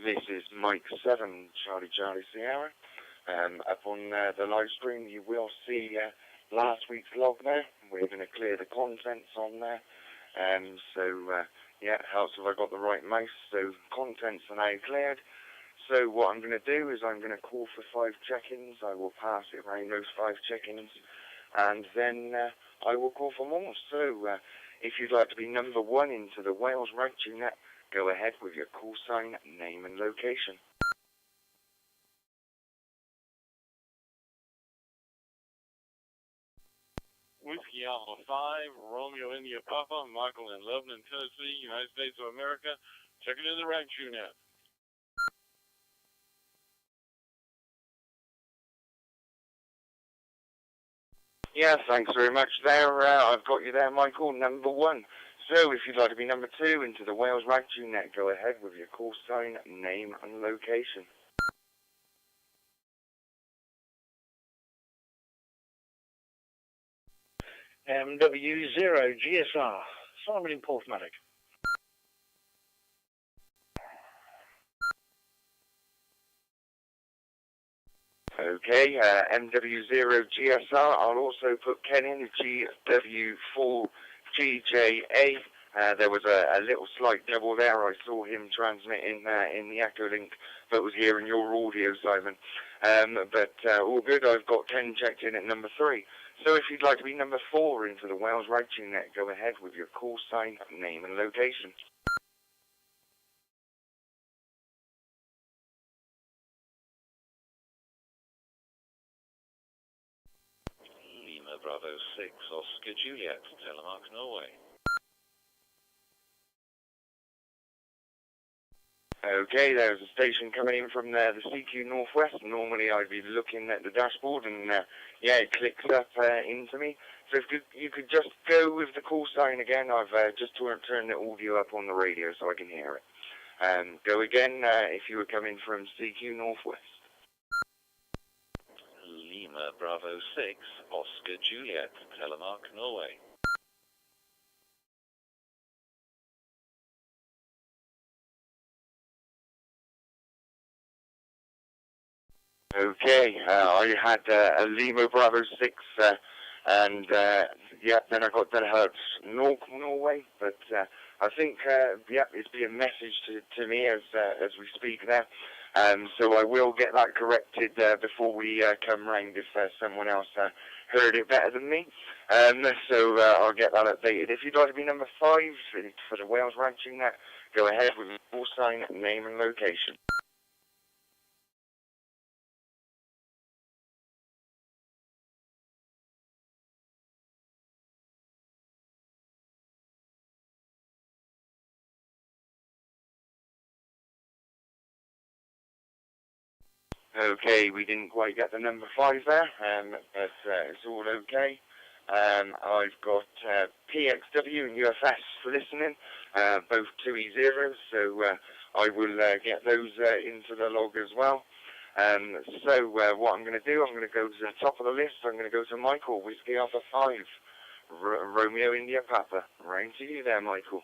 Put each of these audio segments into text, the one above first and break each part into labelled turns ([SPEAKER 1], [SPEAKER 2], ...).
[SPEAKER 1] This is Mike 7, Charlie Sierra. Up on the live stream you will see last week's log there. We're going to clear the contents on there. Yeah, helps if I got the right mouse. So contents are now cleared. So what I'm going to do is I'm going to call for 5 check-ins. I will pass it around those 5 check-ins, and then I will call for more. So if you'd like to be number 1 into the Wales Ragchew Net, go ahead with your call sign, name and location.
[SPEAKER 2] Whiskey Alpha 5, Romeo India Papa, Michael in Lebanon, Tennessee, United States of America, checking in the Ragchew Net.
[SPEAKER 1] Yeah, thanks very much there. I've got you there, Michael, number 1. So if you'd like to be number 2 into the Wales Ragchew Net, go ahead with your call sign, name and location.
[SPEAKER 3] W.D.R.G, Simon in Porthmadog.
[SPEAKER 1] Okay, MW0GSR, I'll also put Ken in, GW4GJA. There was a little slight double there. I saw him transmitting in the Echolink, but was hearing your audio, Simon. All good, I've got Ken checked in at number 3. So if you'd like to be number 4 into the Wales Ragchew Net, go ahead with your call sign, name and location.
[SPEAKER 2] Lima Bravo 6, Oscar Juliet, Telemark, Norway.
[SPEAKER 1] Okay, there's a station coming in from the CQ Normally I'd be looking at the dashboard and yeah, it clicks up into me. So if you could just go with the call sign again. I've just turned the audio up on the radio so I can hear it. Go again if you were coming from CQ Northwest.
[SPEAKER 2] Lima Bravo 6, Oscar Juliet, Telemark, Norway.
[SPEAKER 1] Okay, I had a Lima Bravo 6, and yeah, then I got that Norway, but I think yeah, it's being messaged to me as we speak there. So I will get that corrected before we come round if someone else heard it better than me. So I'll get that updated. If you'd like to be number 5 for the Wales Ragchew Net, go ahead with your call sign, name and location. Okay, we didn't quite get the number 5 there, but it's all okay. I've got PXW and UFS listening, both 2E0s, so I will get those into the log as well. So what I'm going to do, I'm going to go to the top of the list. I'm going to go to Michael, Whiskey Alpha 5, Romeo India Papa. Right to you there, Michael.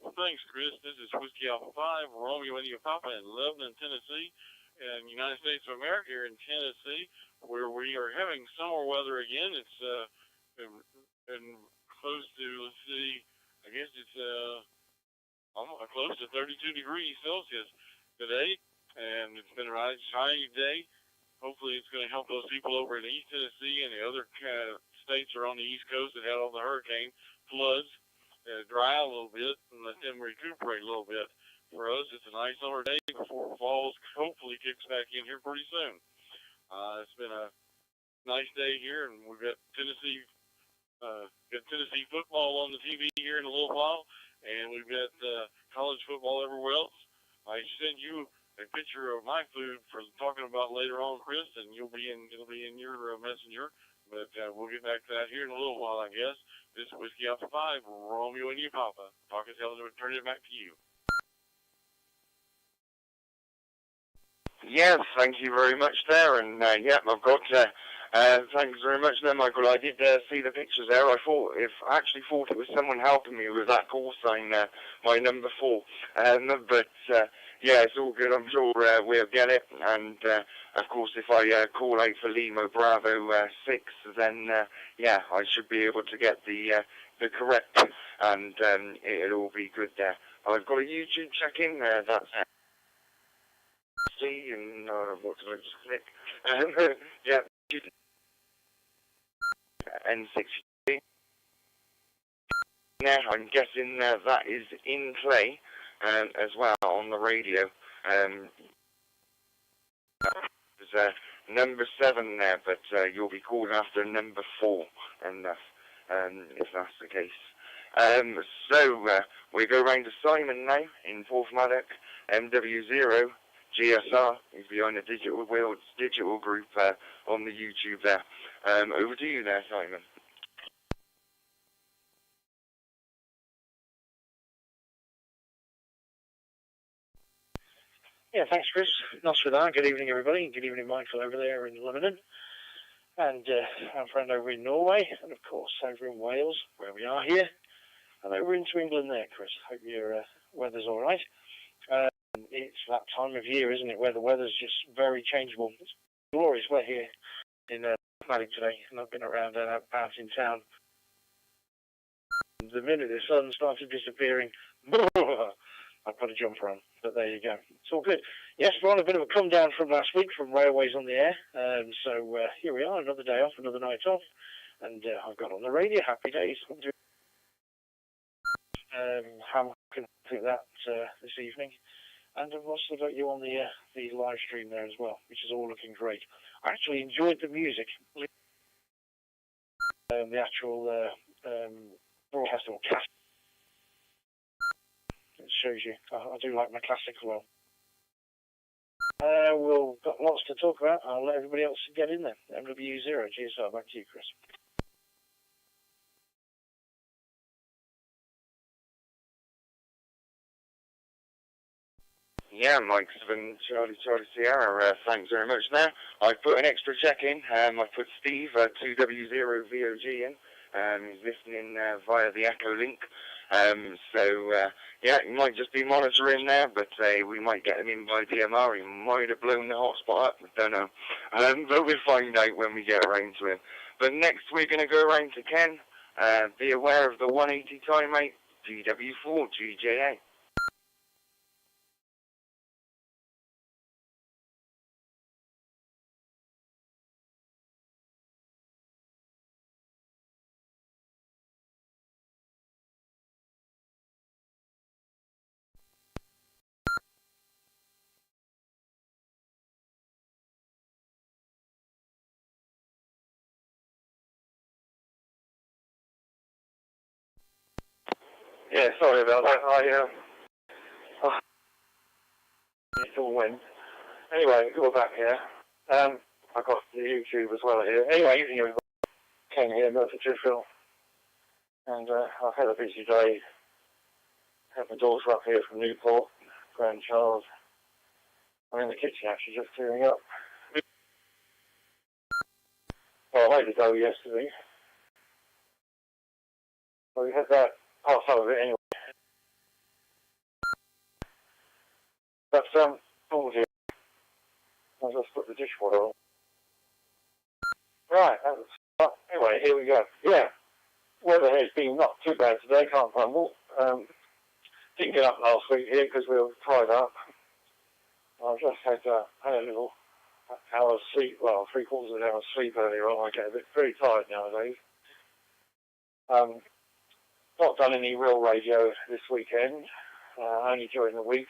[SPEAKER 2] Well, thanks, Chris. This is Whiskey Alpha 5, Romeo India Papa in Lebanon, Tennessee, and United States of America here in Tennessee, where we are having summer weather again. It's been close to, let's see, I guess it's almost close to 32 degrees Celsius today, and it's been a nice shiny day. Hopefully it's going to help those people over in East Tennessee and the other states around the East Coast that had all the hurricane floods dry out a little bit and let them recuperate a little bit. For us, it's a nice summer day before fall hopefully kicks back in here pretty soon. It's been a nice day here, and we've got Tennessee football on the TV here in a little while, and we've got college football everywhere else. I sent you a picture of my food for talking about later on, Chris, and it'll be in your messenger. But we'll get back to that here in a little while, I guess. This is Whiskey Alpha 5, Romeo India Papa. Talk as hell and turn it back to you.
[SPEAKER 1] Yes, thank you very much there, and yeah, I've got, thanks very much there, Michael. I did see the pictures there. I actually thought it was someone helping me with that call sign, my number 4, but yeah, it's all good. I'm sure we'll get it, and of course, if I call out for Lima Bravo 6, then yeah, I should be able to get the correct, and it'll all be good there. I've got a YouTube check-in, that's see, and what did I just click? Yeah, N60. Now, I'm guessing that is in play as well on the radio. There's number 7 there, but you'll be called after number 4, and if that's the case. So we go round to Simon now in Fourth Maddock, MW0. GSR is behind the Digital Wales Digital Group on the YouTube there. Over to you there, Simon.
[SPEAKER 3] Yeah, thanks, Chris. Nostradamus. Good evening, everybody. Good evening, Michael over there in Lebanon, and our friend over in Norway, and of course over in Wales, where we are here, and over into England there, Chris. Hope your weather's all right. It's that time of year, isn't it, where the weather's just very changeable. It's glorious. We're here in Maddox today, and I've been around and out in town. The minute the sun started disappearing, I put a jumper on, but there you go. It's all good. Yes, we're on a bit of a come down from last week from Railways on the Air, so here we are, another day off, another night off, and I've got on the radio. Happy days. How can I think that this evening? And I've also got you on the live stream there as well, which is all looking great. I actually enjoyed the music. The actual broadcast or cast. It shows you. I do like my classics well. We've got lots to talk about. I'll let everybody else get in there. MW0, GSR, back to you, Chris.
[SPEAKER 1] Yeah, Mike 7 Charlie Sierra, thanks very much there. I put an extra check in. I put Steve 2W0VOG in. He's listening via the Echolink. So yeah, he might just be monitoring there, but we might get him in by DMR. He might have blown the hotspot up. I don't know. But we'll find out when we get around to him. But next we're going to go around to Ken. Be aware of the 180 timeout, GW4GJA.
[SPEAKER 3] Yeah, sorry about that. It all went. Anyway, we're back here. I've got the YouTube as well here. Anyway, evening everybody. Ken here, Merthyr Tydfil. And I've had a busy day. Had my daughter up here from Newport, grandchild. I'm in the kitchen actually, just clearing up. Well, I made the dough yesterday. So we had that, half of it anyway. But, oh dear. I'll just put the dishwater on. Right, that was, anyway, here we go. Yeah, weather has been not too bad today, can't grumble. Didn't get up last week here because we were tied up. I just had a little hour's sleep, well, 3/4 of an hour's sleep earlier on. I get a bit very tired nowadays. Not done any real radio this weekend, only during the week.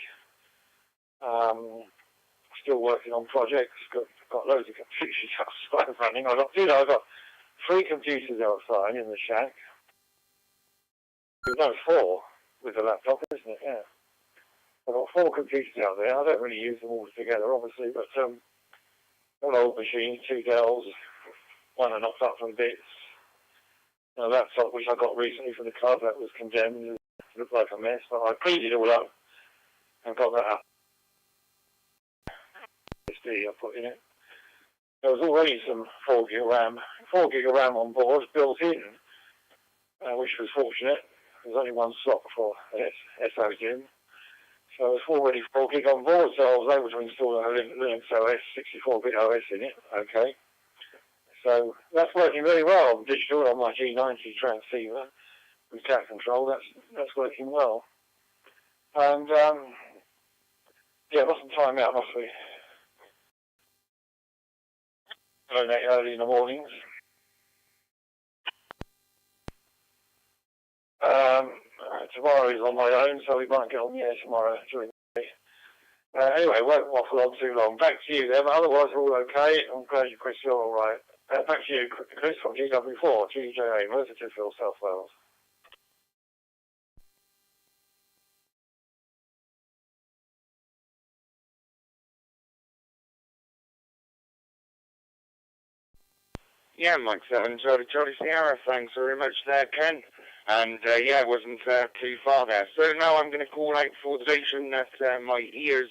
[SPEAKER 3] Still working on projects, got loads of computers outside running. I got 3 computers outside in the shack. No, 4 with the laptop, isn't it? Yeah. I've got 4 computers out there. I don't really use them all together, obviously, but an old machine, 2 Dells, one I knocked up from bits. A laptop which I got recently from the club that was condemned. It looked like a mess, but I cleaned it all up and got that up. I put in it. There was already some 4 gig of RAM on board built in, which was fortunate. There was only one slot for SODIMM. So it was already 4 gig on board, so I was able to install a Linux OS, 64-bit OS in it. Okay. So that's working very well. Digital on my G90 transceiver with cat control. That's working well. And yeah, got some time out, must we? Early in the mornings. Tomorrow is on my own, so we might get on the air tomorrow during the day. Anyway, won't waffle on too long. Back to you then. Otherwise, we're all okay. I'm glad you, Chris, you're all right. Back to you, Chris, from GW4, GJA, Merthyr, South Wales.
[SPEAKER 1] Yeah, Mike 7, Charlie Sierra, thanks very much there, Ken. And yeah, it wasn't too far there. So now I'm going to call out for the station that my ears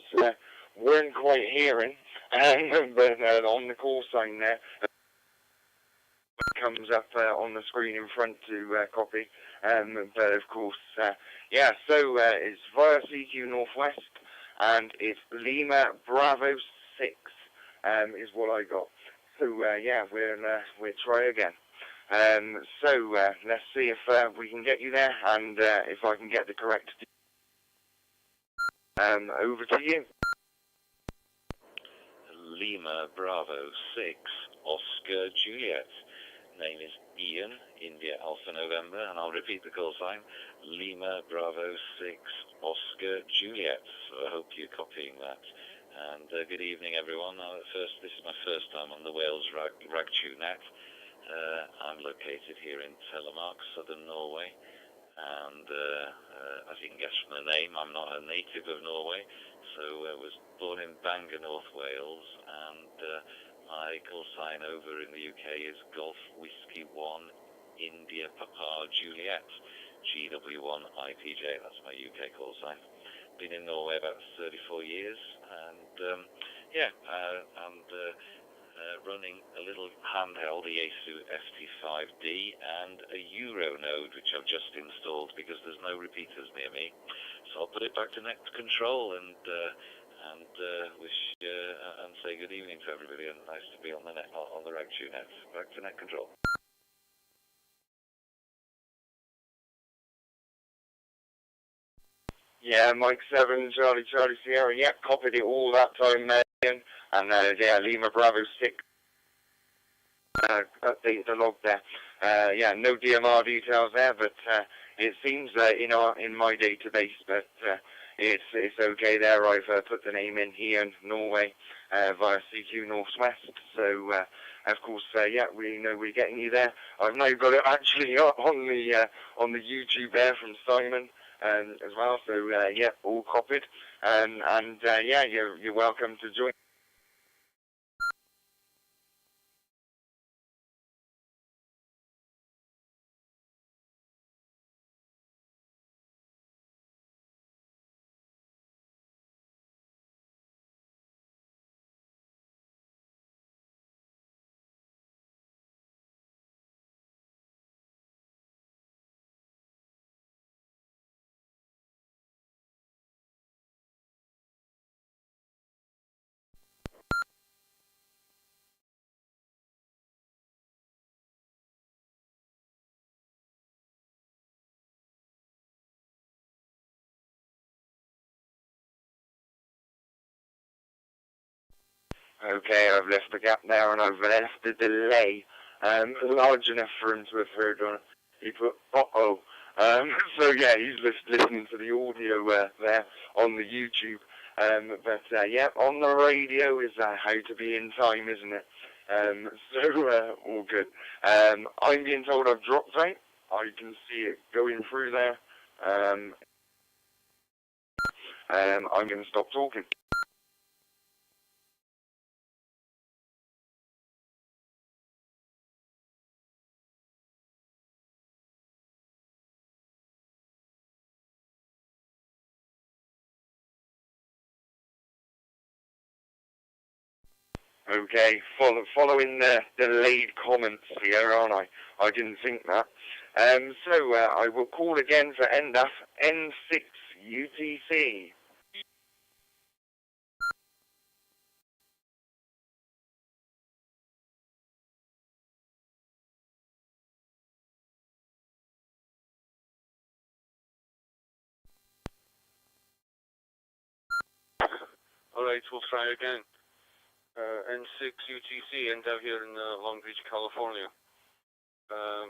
[SPEAKER 1] weren't quite hearing. But on the call sign there, it comes up on the screen in front to copy. But of course, yeah, so it's via CQ Northwest, and it's Lima Bravo 6 is what I got. So yeah, we'll try again. So let's see if we can get you there, and if I can get the correct. Over to you.
[SPEAKER 4] Lima Bravo 6 Oscar Juliet. Name is Ian, India Alpha November, and I'll repeat the call sign. Lima Bravo 6 Oscar Juliet. So I hope you're copying that. And good evening, everyone. This is my first time on the Wales Ragchew Net. I'm located here in Telemark, southern Norway. And as you can guess from the name, I'm not a native of Norway. So I was born in Bangor, North Wales. And my call sign over in the UK is Golf Whiskey 1 India Papa Juliet. GW1 IPJ, that's my UK call sign. Been in Norway about 34 years, and yeah, running a little handheld EASU FT5D and a Euro node, which I've just installed because there's no repeaters near me. So I'll put it back to net control and wish and say good evening to everybody, and nice to be on the net, on the Ragchew Net. Back to net control.
[SPEAKER 1] Yeah, Mike 7, Charlie Sierra, yeah, copied it all that time, Ian. And yeah, Lima Bravo 6, update the log there. Yeah, no DMR details there, but it seems in my database that it's okay there. I've put the name in here in Norway via CQ Northwest, so of course, yeah, we know we're getting you there. I've now got it actually on the YouTube there from Simon. As well, so yeah, all copied, and yeah, you're welcome to join. Okay, I've left the gap there and I've left the delay large enough for him to have heard on. He put, uh-oh. So yeah, he's listening to the audio there on the YouTube. But yeah, on the radio is how to be in time, isn't it? So all good. I'm being told I've dropped out. I can see it going through there. I'm going to stop talking. Okay, following the delayed comments here, aren't I? I didn't think that. So I will call again for NDAF N6 UTC.
[SPEAKER 2] Alright, we'll try again. N6 UTC, and out here in Long Beach, California.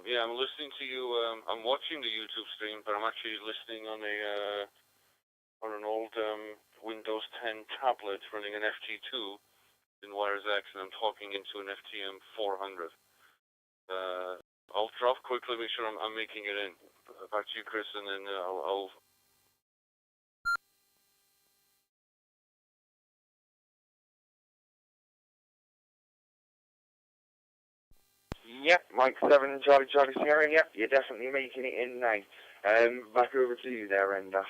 [SPEAKER 2] Yeah, I'm listening to you. I'm watching the YouTube stream, but I'm actually listening on an old Windows 10 tablet running an FT2 in WiresX, and I'm talking into an FTM 400. I'll drop quickly, make sure I'm making it in. Back to you, Chris, and then I'll
[SPEAKER 1] Yep, Mike 7, Charlie Sierra, yep, you're definitely making it in now. Back over to you there, NDAF.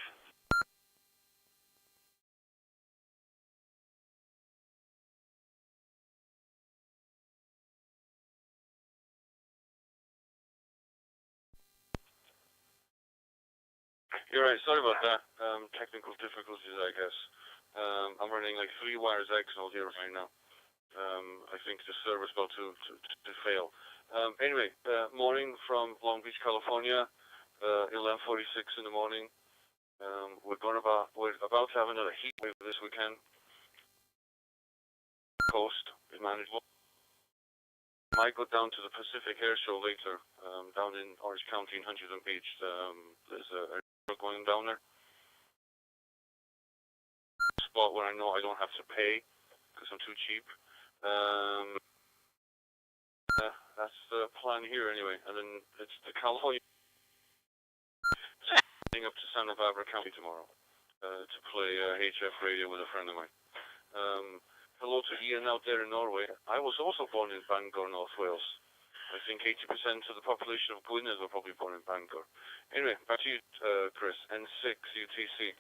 [SPEAKER 2] You're right, sorry about that. Technical difficulties, I guess. I'm running like 3 WiresX out here right now. I think the server's about to fail. Anyway, morning from Long Beach, California, 11:46 in the morning. We're about to have another heat wave this weekend. Coast is manageable. Might go down to the Pacific Air Show later, down in Orange County in Huntington Beach. There's a going down there. Spot where I know I don't have to pay because I'm too cheap. That's the plan here anyway. And then it's the California up to Santa Barbara County tomorrow to play HF radio with a friend of mine. Hello to Ian out there in Norway. I was also born in Bangor, North Wales. I think 80% of the population of Gwynedd were probably born in Bangor. Anyway, back to you, Chris. N6 UTC.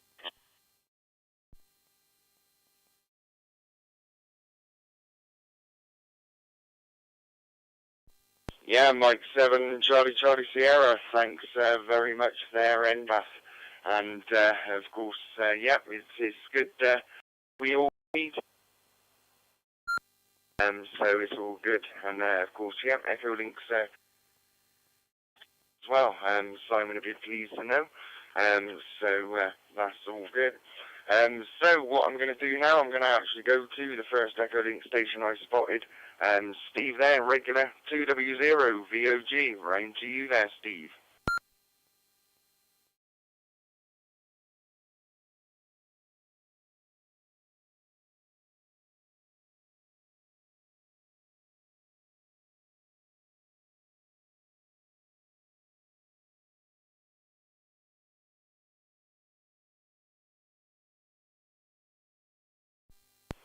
[SPEAKER 1] Yeah, Mike 7, Charlie Sierra, thanks very much there, NDAF. And, of course, yeah, it's good we all meet. So it's all good. And, of course, yeah, Echolink's as well. Simon will be pleased to know. So that's all good. So what I'm going to do now, I'm going to actually go to the first Echolink station I spotted. Steve there, regular 2W0VOG. Round to you there, Steve.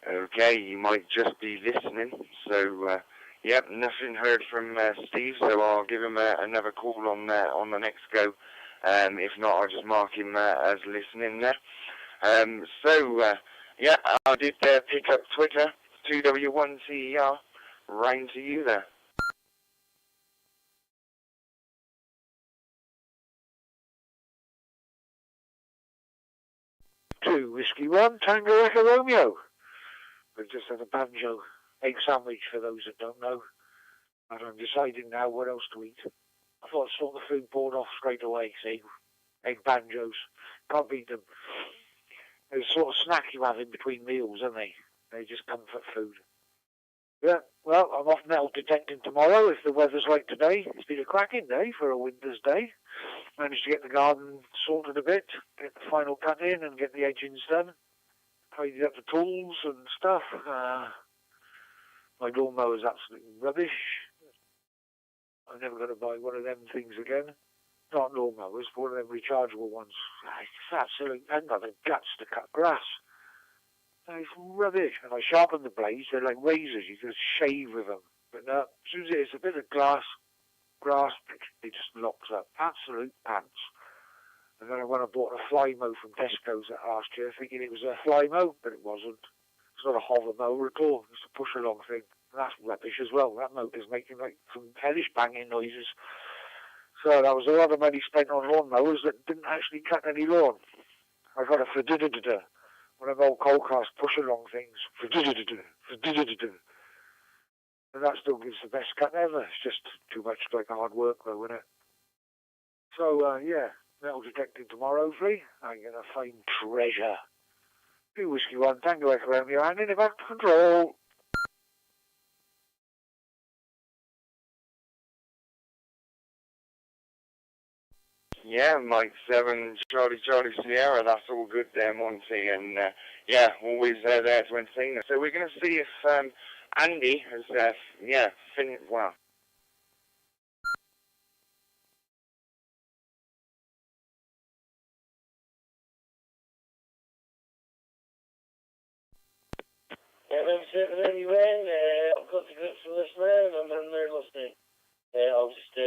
[SPEAKER 1] Okay, you might just be listening. So, yep, nothing heard from Steve, so I'll give him another call on the next go. If not, I'll just mark him as listening there. So, yeah, I did pick up Twitter, 2W1CER, round to you there.
[SPEAKER 3] Two Whiskey 1, Tango Echo Romeo. We've just had a banjo egg sandwich for those that don't know. And I'm deciding now what else to eat. I thought I saw the food poured off straight away, see? Egg banjos. Can't beat them. They're the sort of snack you have in between meals, aren't they? They're just comfort food. Yeah, well, I'm off metal detecting tomorrow if the weather's like today. It's been a cracking day for a winter's day. Managed to get the garden sorted a bit, get the final cut in and get the edgings done. Tidied up the tools and stuff. My lawnmower's absolutely rubbish. I'm never going to buy one of them things again. Not lawnmowers, but one of them rechargeable ones. It's absolutely, I haven't got the guts to cut grass. It's rubbish. And I sharpen the blades, they're like razors, you can shave with them. But no, as soon as it's a bit of grass, it just locks up. Absolute pants. And then when I bought a fly mow from Tesco's last year, thinking it was a fly mow, but it wasn't. It's not a hover mower at all. It's a push along thing. And that's rubbish as well. That motor's making like some hellish banging noises. So that was a lot of money spent on lawn mowers that didn't actually cut any lawn. I got a fadididida, one of old coal cast push along things. Fadididida, fadididida. And that still gives the best cut ever. It's just too much like hard work though, isn't it? So yeah, metal detecting tomorrow hopefully. I'm gonna find treasure. Two Whiskey 1, Tango Echo Romeo, and in about control.
[SPEAKER 1] Yeah, Mike 7, Charlie Sierra, that's all good there, Monty, and yeah, always there to entertain us. So we're going to see if Andy has, finished, well.
[SPEAKER 5] Yeah, anyway, I've got the grips for this now, and I'm in there listening. I'll just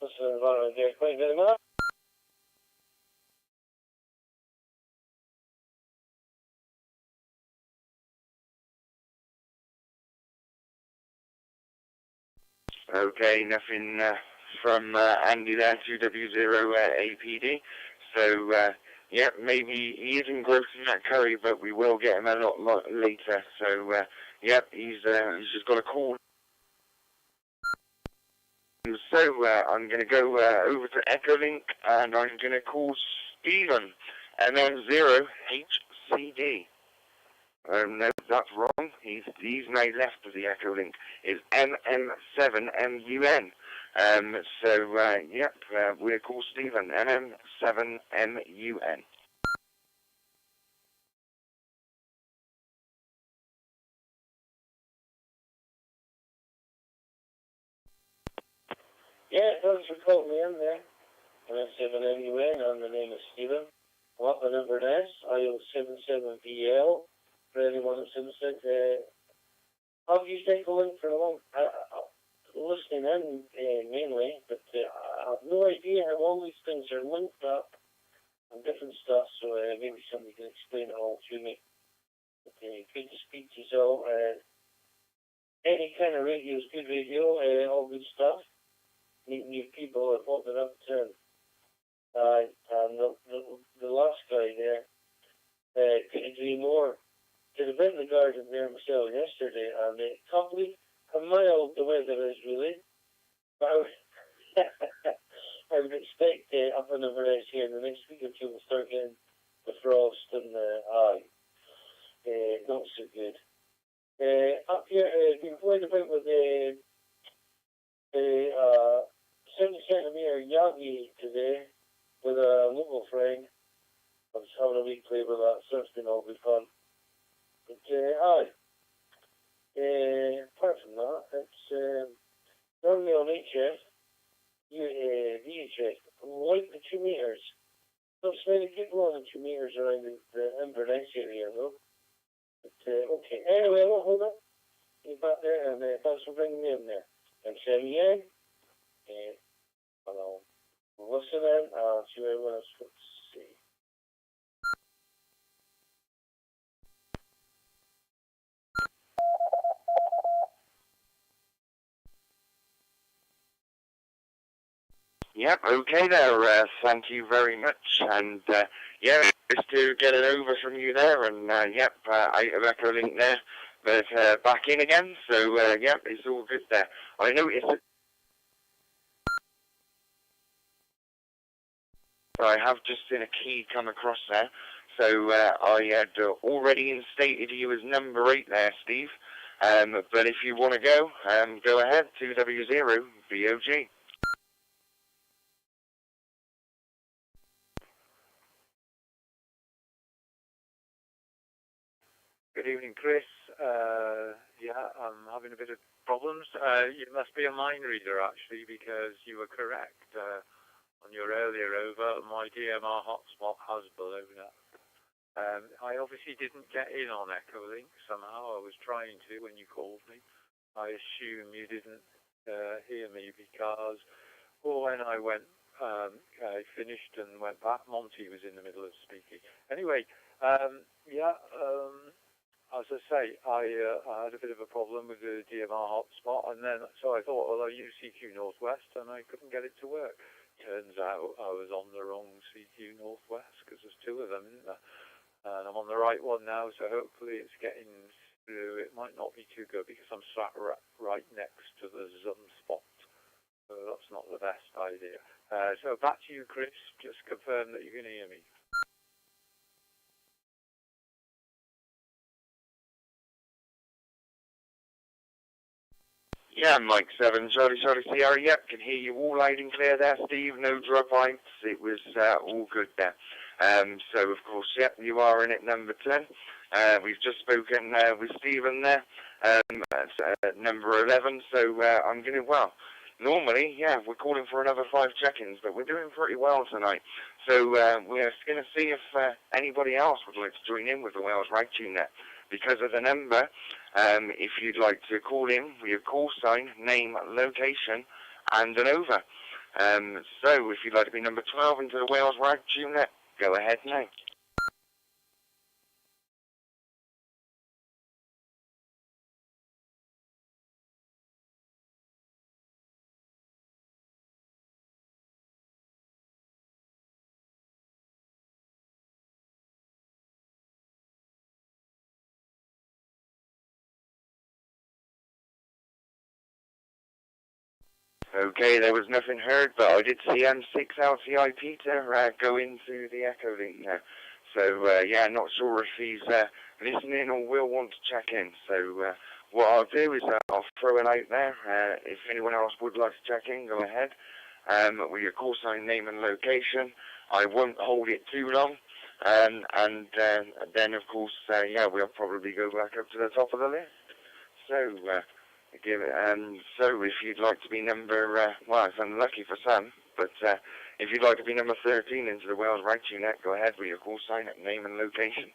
[SPEAKER 5] listen about it there quite a bit of minute.
[SPEAKER 1] Okay, nothing from Andy there, 2W0APD. So, yeah, maybe he is engrossing that curry, but we will get him a lot later. So, yeah, he's just got a call. So, I'm going to go over to Echolink, and I'm going to call Stephen, MM0HCD. No, that's wrong. He's now left of the Echolink. It's MM7MUN. So, yep, we'll call Stephen, MM7MUN.
[SPEAKER 5] Yeah, thanks for calling me in there. MM7MUN, and the name is Stephen. What the number is, IO77PL. For anyone that's interested, I've used Echolink for a long time. Listening in mainly, but I have no idea how all these things are linked up and different stuff, so maybe somebody can explain it all to me. But, good to speak to you all. Any kind of radio is good radio, all good stuff. Meeting new people at what they're up to. And the last guy there couldn't agree more. Did a bit in the garden there myself yesterday, and probably a mile the weather is really. But I would expect up in the Varese here in the next week or two we'll start getting the frost and not so good. Up here, been playing about with the 70cm Yagi today with a local friend. I was having a wee play with that, so it's been all good fun. But apart from that, it's normally on HS, VHS, like the 2 meters. So it's really good more than 2 meters around the Inverness area though. But okay, anyway, I won't hold up. Get back there, and thanks for bringing me in there. I'm Sammy Yang, and I'll listen in, I'll see what everyone else wants to say.
[SPEAKER 1] Yep, okay there, thank you very much, and yeah, just to get it over from you there, and yep, out of Echolink there, but back in again, so yep, it's all good there. I noticed that I have just seen a key come across there, so I had already instated you as number 8 there, Steve. But if you want to go ahead, 2W0BOG.
[SPEAKER 6] Good evening, Chris. Yeah, I'm having a bit of problems. You must be a mind reader, actually, because you were correct. On your earlier over, my DMR hotspot has blown up. I obviously didn't get in on Echolink somehow. I was trying to when you called me. I assume you didn't hear me because when I went, I finished and went back, Monty was in the middle of speaking. Anyway, as I say, I had a bit of a problem with the DMR hotspot, and then so I thought, well, I'll use cqnorthwest, and I couldn't get it to work. Turns out I was on the wrong cqnorthwest because there's two of them, isn't there? And I'm on the right one now, so hopefully it's getting through. It might not be too good because I'm sat right next to the zoom spot, so that's not the best idea. So back to you, Chris. Just confirm that you can hear me.
[SPEAKER 1] Yeah, Mike 7, Charlie Sierra, yep, can hear you all loud and clear there, Steve, no drop lines, it was all good there. So, of course, yep, you are in at number 10. We've just spoken with Stephen there, at number 11, so I'm going to, well, normally, yeah, we're calling for another 5 check-ins, but we're doing pretty well tonight. So we're going to see if anybody else would like to join in with the Wales Ragchew Net. Because of the number, if you'd like to call in with your call sign, name, location, and an over. So if you'd like to be number 12 into the Wales Ragchew Net, go ahead now. Okay, there was nothing heard, but I did see M6LCI Peter go into the Echolink now. So, yeah, not sure if he's listening or will want to check in. So, what I'll do is I'll throw it out there. If anyone else would like to check in, go ahead. With your call sign, name and location. I won't hold it too long. And then, of course, yeah, we'll probably go back up to the top of the list. So, so if you'd like to be number, well, it's unlucky for some, but if you'd like to be number 13 into the Wales Ragchew Net, go ahead with your call sign, name and location.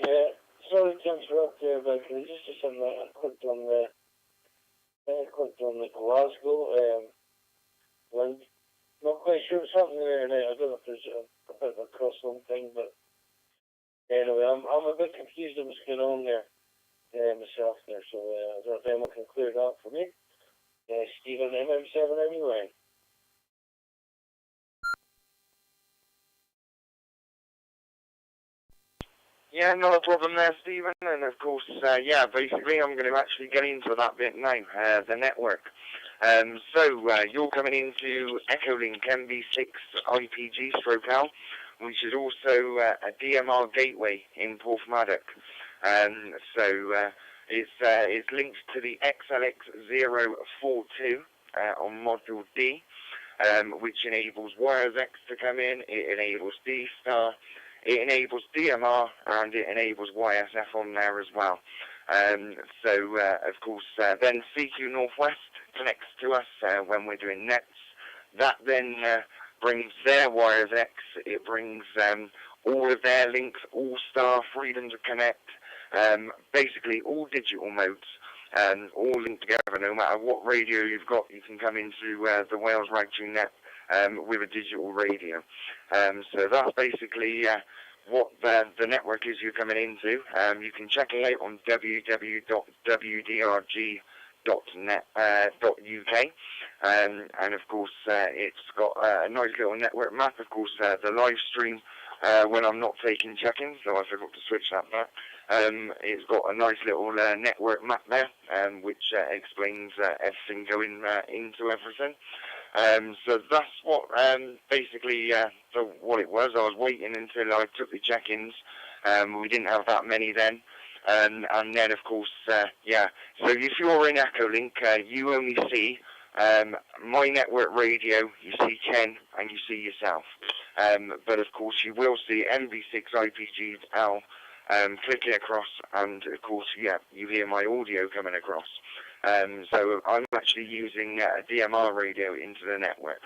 [SPEAKER 5] Yeah, sorry to interrupt there, but I just clicked on the Glasgow link. Not quite sure what's happening there now. I don't know if there's a bit of a cross-link thing, but anyway, I'm a bit confused on what's going on there myself there, so I don't know if anyone can clear it up for me. Stephen M7 anyway.
[SPEAKER 1] Yeah, not a problem there, Stephen. And of course, yeah, basically I'm going to actually get into that bit now, the network. So you're coming into Echolink MB6IPG-L, which is also a DMR gateway in Porthmadog. So it's linked to the XLX042 on module D, which enables WiresX to come in. It enables DStar. It enables DMR, and it enables YSF on there as well. So, of course, then cqnorthwest connects to us when we're doing nets. That then brings their WiresX. It brings all of their links, ALLSTAR, freedom to connect, basically all digital modes, all linked together. No matter what radio you've got, you can come into the Wales Ragchew Net with a digital radio. So that's basically what the network is you're coming into. You can check it out on www.W.D.R.G.net.uk, and of course it's got a nice little network map. Of course, the live stream when I'm not taking check-ins, so I forgot to switch that back. It's got a nice little network map there, which explains everything going into everything. So that's what basically what it was. I was waiting until I took the check-ins. We didn't have that many then. And then, of course, yeah. So if you're in Echolink, you only see my network radio, you see Ken, and you see yourself. But, of course, you will see MB6IPG-L clicking across, and, of course, yeah, you hear my audio coming across. So I'm actually using a DMR radio into the network.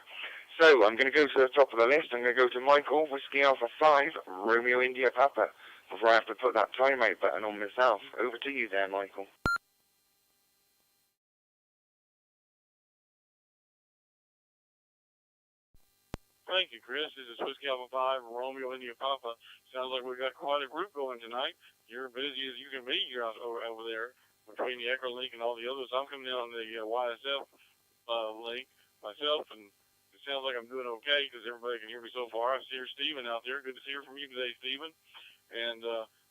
[SPEAKER 1] So I'm going to go to the top of the list. I'm going to go to Michael, Whiskey Alpha 5, Romeo India Papa, before I have to put that timeout button on myself. Over to you there, Michael.
[SPEAKER 2] Thank you, Chris. This is Whiskey Alpha 5, Romeo India Papa. Sounds like we've got quite a group going tonight. You're busy as you can be. You're out over there between the Echolink and all the others. I'm coming in on the YSF link myself, and it sounds like I'm doing okay because everybody can hear me so far. I see Stephen out there. Good to see from you today, Stephen. And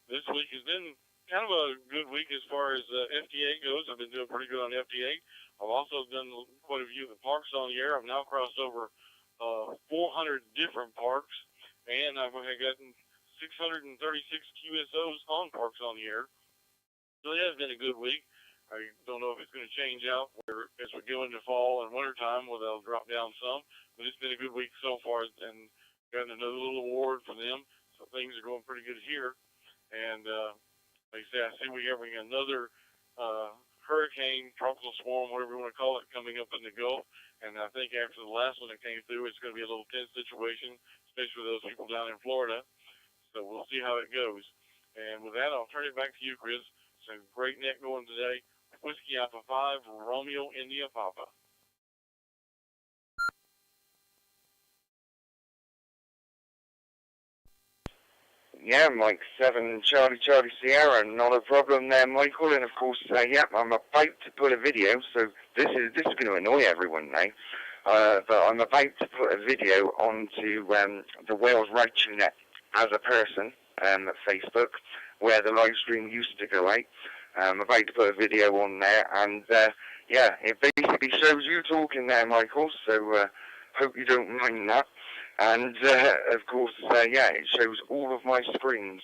[SPEAKER 2] this week has been kind of a good week as far as FT8 goes. I've been doing pretty good on FT8. I've also done quite a few of the parks on the air. I've now crossed over 400 different parks, and I've gotten 636 QSOs on parks on the air. So it has been a good week. I don't know if it's going to change out as we go into fall and winter time, where they'll drop down some. But it's been a good week so far, and gotten another little award from them. So things are going pretty good here. And like I say, I see we're having another hurricane, tropical storm, whatever you want to call it, coming up in the Gulf. And I think after the last one that came through, it's going to be a little tense situation, especially with those people down in Florida. So we'll see how it goes. And with that, I'll turn it back to you, Chris. So great net going today. Whiskey Alpha 5, Romeo India Papa.
[SPEAKER 1] Yeah, Mike 7, Charlie Sierra, not a problem there, Michael. And of course, yeah, I'm about to put a video, so this is going to annoy everyone now. But I'm about to put a video onto the Wales Ragchew Net as a person at Facebook, where the live stream used to go out. I'm about to put a video on there, and yeah, it basically shows you talking there, Michael. So hope you don't mind that. And of course, yeah, it shows all of my screens.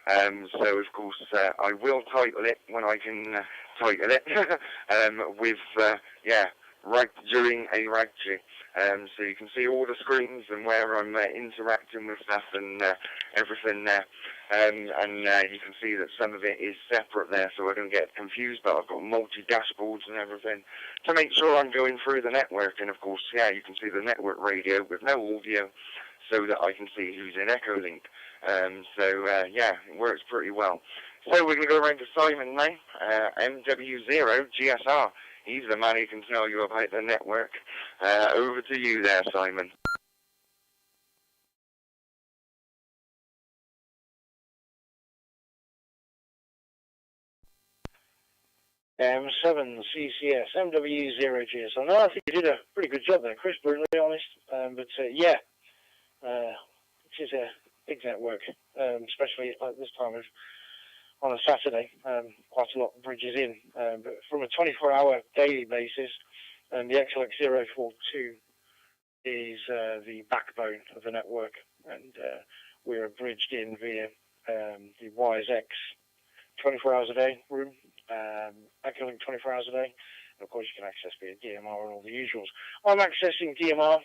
[SPEAKER 1] So of course, I will title it when I can title it with yeah, during a Ragchew. So you can see all the screens and where I'm interacting with stuff and everything there. And you can see that some of it is separate there, so I don't get confused, but I've got multi-dashboards and everything to make sure I'm going through the network. And of course, yeah, you can see the network radio with no audio, so that I can see who's in Echolink. So yeah, it works pretty well. So we're going to go around to Simon now, MW.D.R.G. He's the man who can tell you about the network. Over to you there, Simon.
[SPEAKER 3] M7CCS, MW.D.R.G. So no, I think you did a pretty good job there, Chris, brutally honest. But yeah, it is a big network, especially like this time of on a Saturday. Quite a lot of bridges in. But from a 24-hour daily basis, the Echolink 042 is the backbone of the network, and we're bridged in via the YSX 24 hours a day room, Echolink 24 hours a day, and of course you can access via DMR and all the usuals. I'm accessing DMR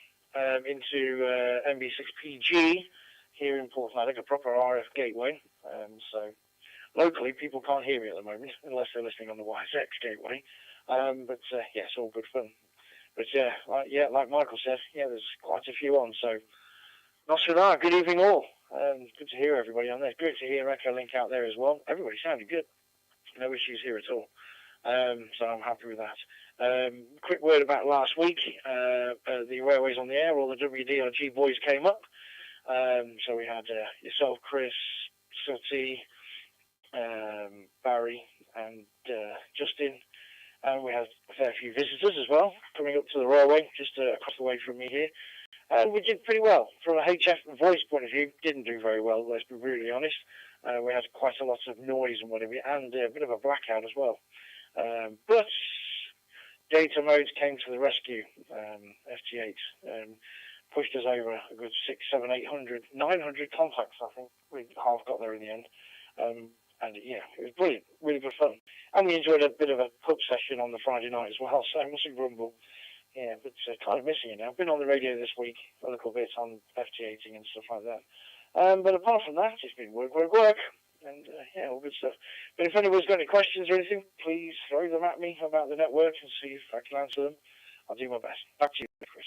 [SPEAKER 3] into MB6PG here in Portland, a proper RF gateway, so locally people can't hear me at the moment unless they're listening on the YSX gateway, but yeah, it's all good fun. But yeah, like Michael said, yeah, there's quite a few on, so Nostradamus, good evening all. Good to hear everybody on there. Good to hear Echolink out there as well. Everybody sounded good. No issues here at all. So I'm happy with that. Quick word about last week. The Railways on the Air, all the W.D.R.G boys came up. So we had yourself, Chris, Sutty, Barry, and Justin. And we had a fair few visitors as well coming up to the railway, just across the way from me here. And we did pretty well. From a HF voice point of view, didn't do very well, let's be really honest. We had quite a lot of noise and whatever, and a bit of a blackout as well. But data modes came to the rescue, FT8, pushed us over a good 600, 700, 800, 900 contacts, I think. We half got there in the end. And yeah, it was brilliant, really good fun. And we enjoyed a bit of a pub session on the Friday night as well, so it mustn't grumble. Yeah, but kind of missing it now. I've been on the radio this week a little bit on FT8ing and stuff like that. But apart from that, it's been work. And yeah, all good stuff. But if anyone's got any questions or anything, please throw them at me about the network and see if I can answer them. I'll do my best. Back to you, Chris.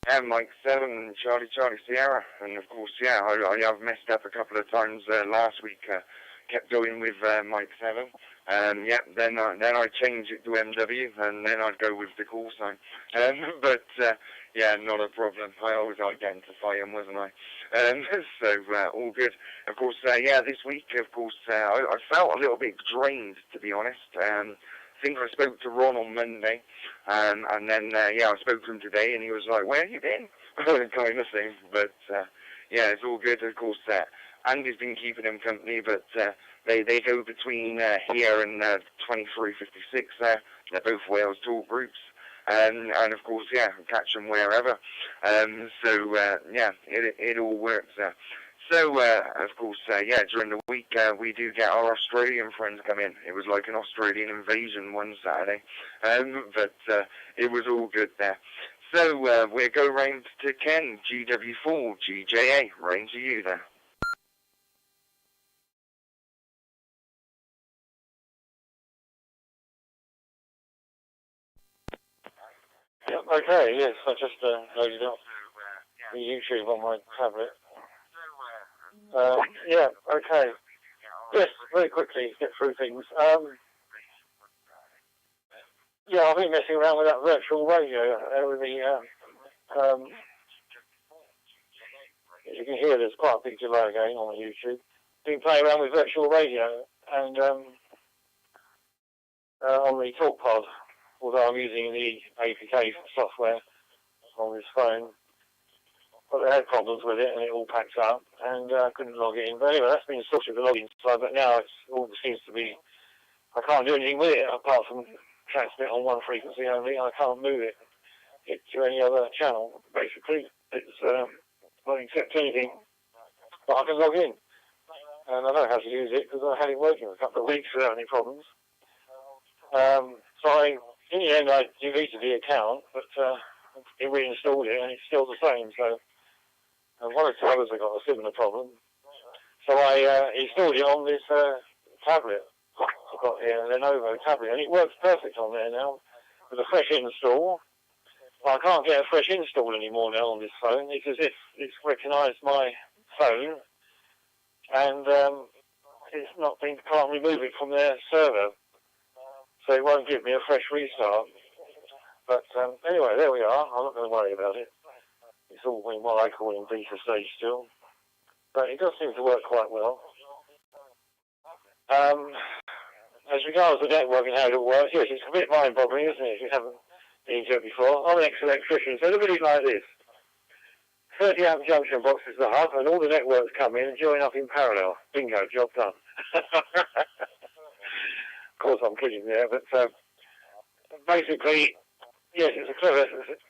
[SPEAKER 1] Yeah, Mike 7, Charlie Sierra, and of course, yeah, I have messed up a couple of times last week. Kept going with Mike 7. Yeah, then I changed it to MW, and then I'd go with the call sign. But yeah, not a problem. I always identify him, wasn't I? So all good. Of course, yeah, this week, of course, I felt a little bit drained, to be honest. I think I spoke to Ron on Monday, and then, yeah, I spoke to him today, and he was like, where have you been? Kind of thing. But, yeah, it's all good, of course. Andy's been keeping him company, but they go between here and 2356 there. They're both Wales talk groups. And of course, yeah, catch them wherever. So, yeah, it all works. So, of course, yeah, during the week, we do get our Australian friends come in. It was like an Australian invasion one Saturday, but it was all good there. So, we'll go round to Ken, GW4, GJA, range to you there.
[SPEAKER 5] Yep, okay, yes, I just loaded up the YouTube on my tablet. Yeah, okay. Yes, very quickly, get through things. Yeah, I've been messing around with that virtual radio with the, as you can hear, there's quite a big delay going on YouTube. Been playing around with virtual radio and on the TalkPod, although I'm using the APK software on this phone. But I had problems with it and it all packed up and I couldn't log it in. But anyway, that's been sorted the login side, but now it's all seems to be, I can't do anything with it apart from transmit on one frequency only. I can't move it to any other channel. Basically, it's not accept anything, but I can log in. And I know how to use it because I had it working for a couple of weeks without any problems. So in the end, I deleted the account, but I reinstalled it and it's still the same. So one or two others have got a similar problem. So I installed it on this tablet I've got here, a Lenovo tablet, and it works perfect on there now with a fresh install. Well, I can't get a fresh install anymore now on this phone. It's as if it's recognised my phone and it's not been, can't remove it from their server. So it won't give me a fresh restart. But anyway, there we are. I'm not going to worry about it. It's all in what I call in beta stage still. But it does seem to work quite well. As regards the network and how it all works, yes, it's a bit mind-boggling, isn't it, if you haven't been to it before. I'm an ex-electrician, so look at it like this. 30 amp junction box is the hub, and all the networks come in and join up in parallel. Bingo, job done. Of course, I'm kidding there, but basically, yes, it's a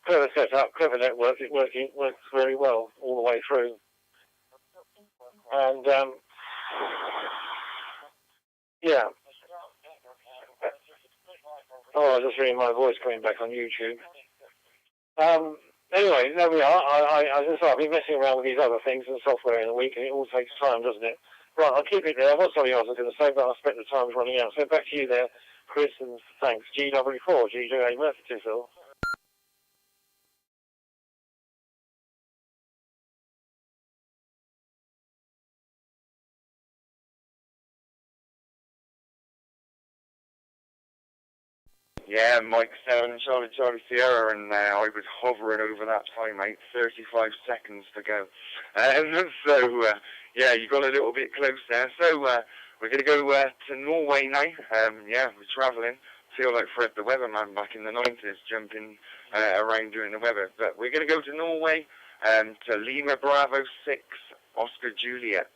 [SPEAKER 5] clever setup, clever network. It works very well all the way through. And yeah. Oh, I was just hearing my voice coming back on YouTube. Anyway, there we are. I've been messing around with these other things and software in a week, and it all takes time, doesn't it? Right, I'll keep it there. I've got something else I was going to say, but I expect the time's running out. So back to you there, Chris, and thanks. GW4, GJA, Merthyr.
[SPEAKER 1] Yeah, Mike 7, Charlie Sierra, and I was hovering over that time, mate. 35 seconds to go. So, yeah, you got a little bit close there. So, we're going to go to Norway now. Yeah, we're travelling. Feel like Fred the Weatherman back in the 90s, jumping around doing the weather. But we're going to go to Norway, to Lima Bravo 6, Oscar Juliet.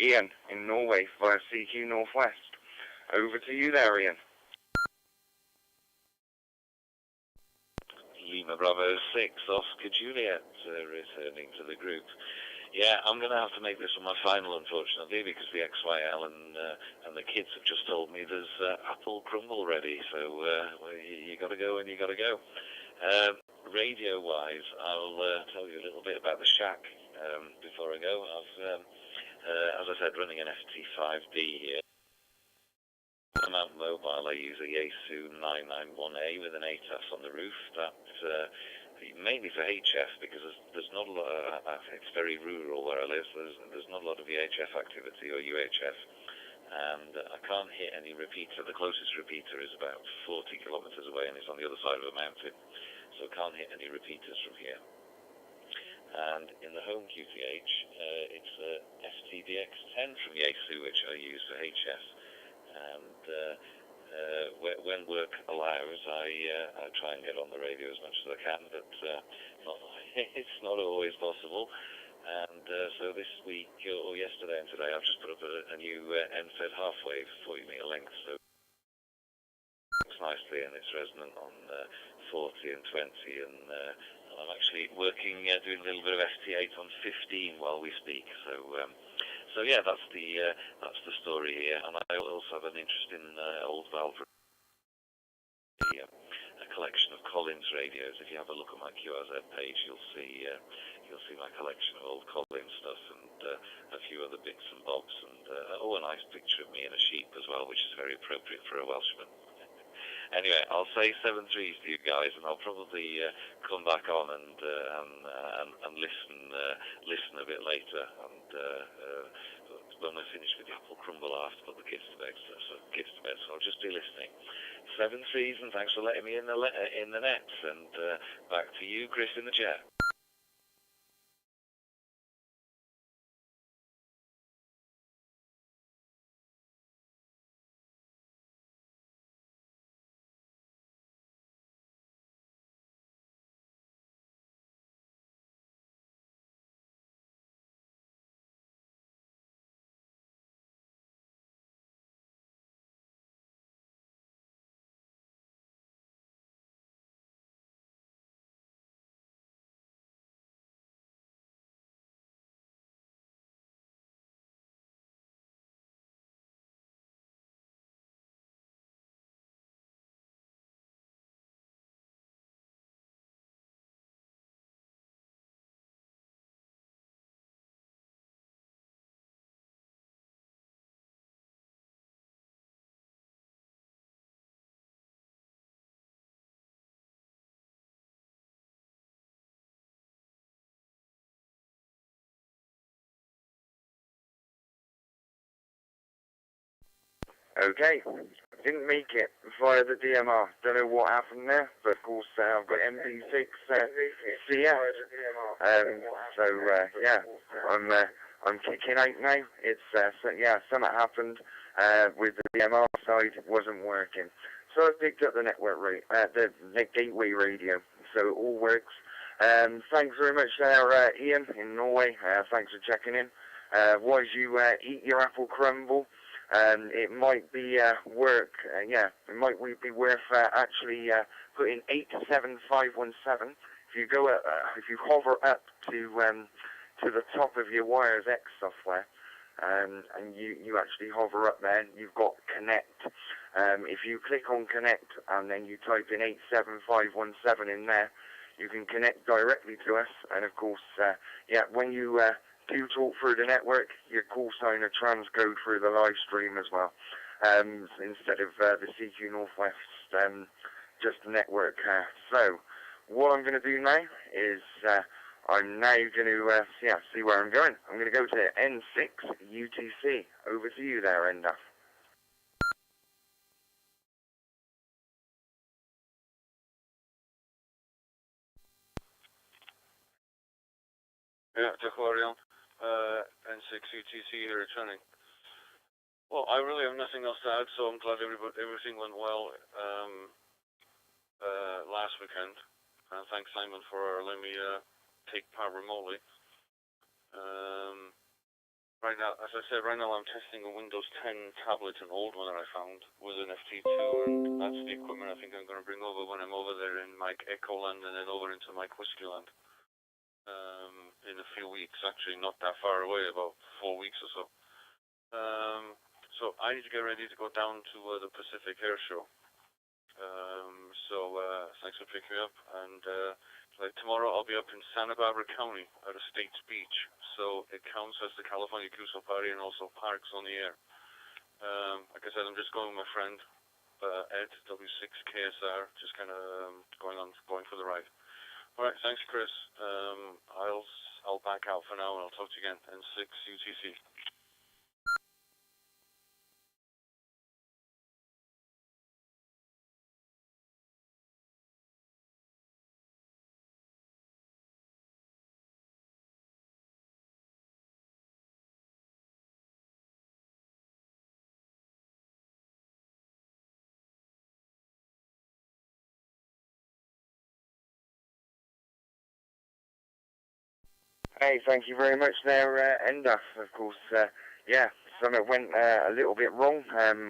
[SPEAKER 1] Ian in Norway via CQ Northwest. Over to you there, Ian.
[SPEAKER 4] Lima Bravo 6, Oscar Juliet, returning to the group. Yeah, I'm going to have to make this one my final, unfortunately, because the XYL and the kids have just told me there's apple crumble ready, so well, you got to go and you got to go. Radio-wise, I'll tell you a little bit about the shack before I go. I've, as I said, running an FT5D here. I'm out mobile. I use a Yaesu 991A with an ATAS on the roof. That mainly for HF, because there's not a lot. It's very rural where I live. There's not a lot of VHF activity or UHF, and I can't hit any repeater. The closest repeater is about 40 kilometers away, and it's on the other side of a mountain, so I can't hit any repeaters from here. And in the home QTH, it's a FTDX10 from Yaesu, which I use for HF. And when work allows, I try and get on the radio as much as I can, but it's not always possible. And so this week, or yesterday and today, I've just put up a new NFED half-wave 40-meter length, so it's nicely, and it's resonant on 40 and 20, and I'm actually working, doing a little bit of ST8 on 15 while we speak, so yeah, that's the story here. And I also have an interest in old valve, a collection of Collins radios. If you have a look at my QRZ page, you'll see my collection of old Collins stuff and a few other bits and bobs, and a nice picture of me in a sheep as well, which is very appropriate for a Welshman. Anyway, I'll say 7 threes to you guys, and I'll probably come back on and listen a bit later. And when I finish with the apple crumble, I have to put the kids to bed. So I'll just be listening. 7 threes, and thanks for letting me in the nets. And back to you, Chris, in the chat.
[SPEAKER 1] Okay, didn't make it via the DMR. Don't know what happened there, but of course I've got MB6CCS. Yeah, I'm kicking out now. It's something happened with the DMR side. It wasn't working, so I picked up the network the gateway radio. So it all works. Thanks very much there, Ian in Norway. Thanks for checking in. While you eat your apple crumble. It might be it might be worth actually putting 87517. If you go if you hover up to the top of your WiresX software, and you actually hover up there, you've got Connect. If you click on Connect and then you type in 87517 in there, you can connect directly to us. And of course, when you do talk through the network, your call sign or transcode through the live stream as well, instead of the CQ Northwest just network. So what I'm going to do now is I'm now going to see where I'm going. I'm going to go to N6 UTC. Over to you there, Enda.
[SPEAKER 2] Ja, dag Florian. N6 UTC here returning. Well, I really have nothing else to add, so I'm glad everything went well last weekend. And thanks, Simon, for letting me take part remotely. Right now, as I said, right now I'm testing a Windows 10 tablet, an old one that I found with an FT2, and that's the equipment I think I'm going to bring over when I'm over there in my Echoland and then over into my Whiskeyland in a few weeks. Actually, not that far away, about 4 weeks or so. So I need to get ready to go down to the Pacific Air Show. Thanks for picking me up, and like tomorrow I'll be up in Santa Barbara County at a States Beach, so it counts as the California Cruise Party and also parks on the air. Like I said, I'm just going with my friend Ed, W6KSR, just kind of going for the ride. All right, thanks, Chris. I'll back out for now, and I'll talk to you again. N6 UTC.
[SPEAKER 1] Hey, thank you very much there, Ender. Of course, yeah, something went a little bit wrong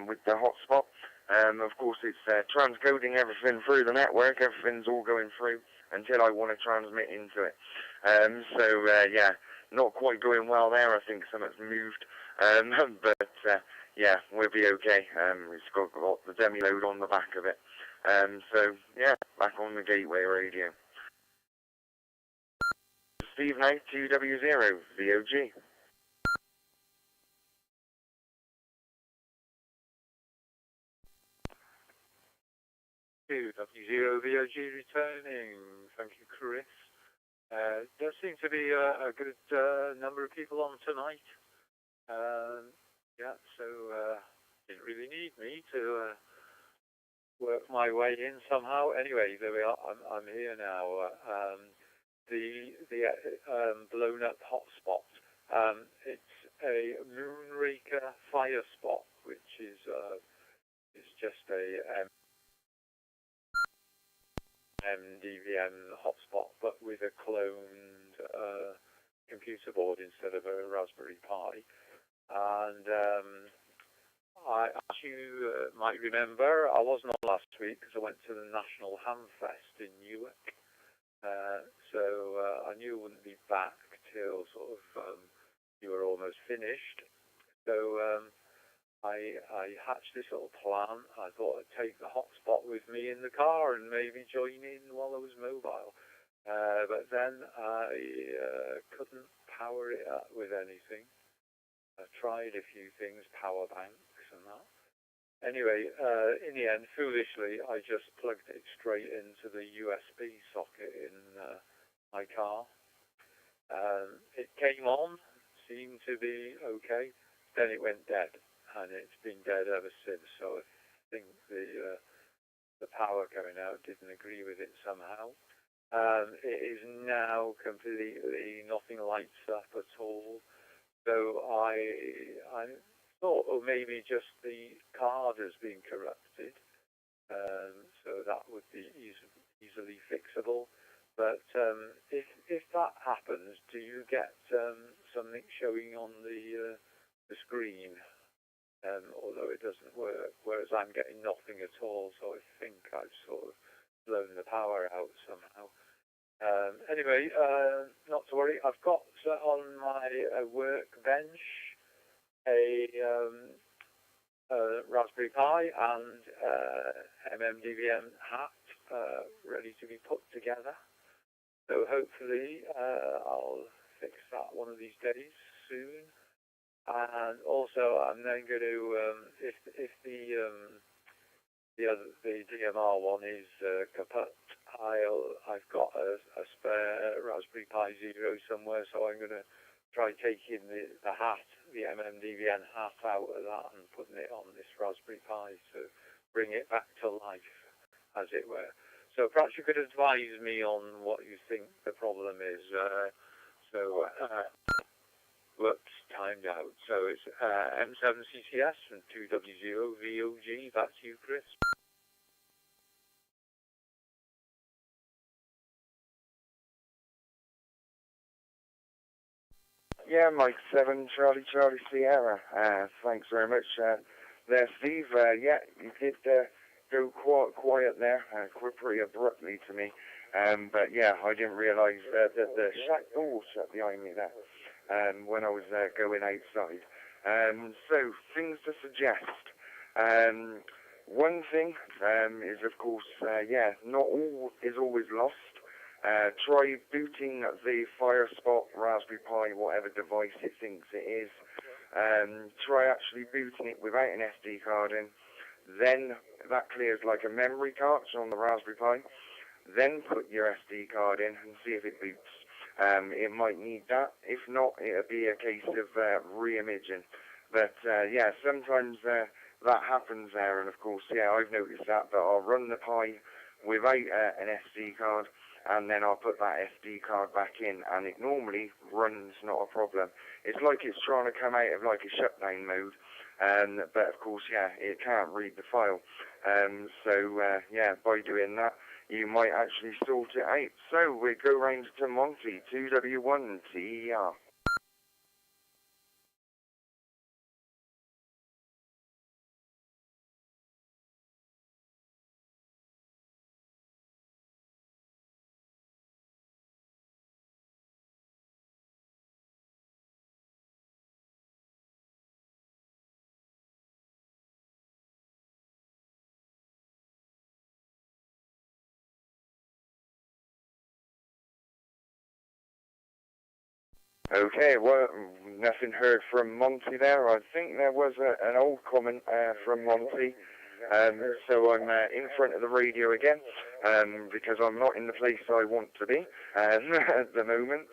[SPEAKER 1] with the hotspot. Of course, it's transcoding everything through the network. Everything's all going through until I want to transmit into it. Yeah, not quite going well there. I think something's moved. But yeah, we'll be okay. It's got the demi load on the back of it. So yeah, back on the gateway radio. Steve now, 2W0, VOG.
[SPEAKER 6] W0 VOG returning. Thank you, Chris. There seems to be a good number of people on tonight. Yeah, so didn't really need me to work my way in somehow. Anyway, there we are. I'm here now. The blown up hotspot. It's a Moonraker fire spot, which is just a MDVM hotspot, but with a cloned computer board instead of a Raspberry Pi. And as you might remember, I wasn't on last week because I went to the National Ham Fest in Newark. So I knew I wouldn't be back till sort of you were almost finished. So I hatched this little plan. I thought I'd take the hotspot with me in the car and maybe join in while I was mobile. But then I couldn't power it up with anything. I tried a few things, power banks and that. Anyway, in the end, foolishly, I just plugged it straight into the USB socket in my car. It came on, seemed to be okay, then it went dead, and it's been dead ever since. So I think the power going out didn't agree with it somehow. It is now completely, nothing lights up at all. So I thought, or maybe just the card has been corrupted, so that would be easily fixable. But if that happens, do you get something showing on the screen? Although it doesn't work, whereas I'm getting nothing at all, so I think I've sort of blown the power out somehow. Anyway, not to worry. I've got on my workbench a Raspberry Pi and MMDVM hat ready to be put together. So hopefully I'll fix that one of these days soon. And also I'm then going to if the DMR one is kaput, I've got a spare Raspberry Pi Zero somewhere, so I'm going to try taking the hat, the MMDVN hat out of that and putting it on this Raspberry Pi to bring it back to life, as it were. So perhaps you could advise me on what you think the problem is. whoops, timed out. So it's M7CCS and 2W0VOG. That's you, Chris.
[SPEAKER 1] Yeah, Mike 7, Charlie Sierra. Thanks very much there, Steve. Yeah, you did go quite quiet there, pretty abruptly to me. But yeah, I didn't realise that the shack door shut behind me there when I was going outside. So, things to suggest. One thing is, of course, yeah, not all is always lost. Try booting the Firespot, Raspberry Pi, whatever device it thinks it is. Try actually booting it without an SD card in. Then that clears like a memory card on the Raspberry Pi. Then put your SD card in and see if it boots. It might need that. If not, it'll be a case of re-imaging. But yeah, sometimes that happens there, and of course, yeah, I've noticed that. But I'll run the Pi without an SD card, and then I'll put that SD card back in, and it normally runs, not a problem. It's like it's trying to come out of like a shutdown mode, but of course, yeah, it can't read the file. So yeah, by doing that, you might actually sort it out. So we go round to Monty, 2W1 TER. Okay, well, nothing heard from Monty there. I think there was an old comment from Monty. So I'm in front of the radio again, because I'm not in the place I want to be at the moment.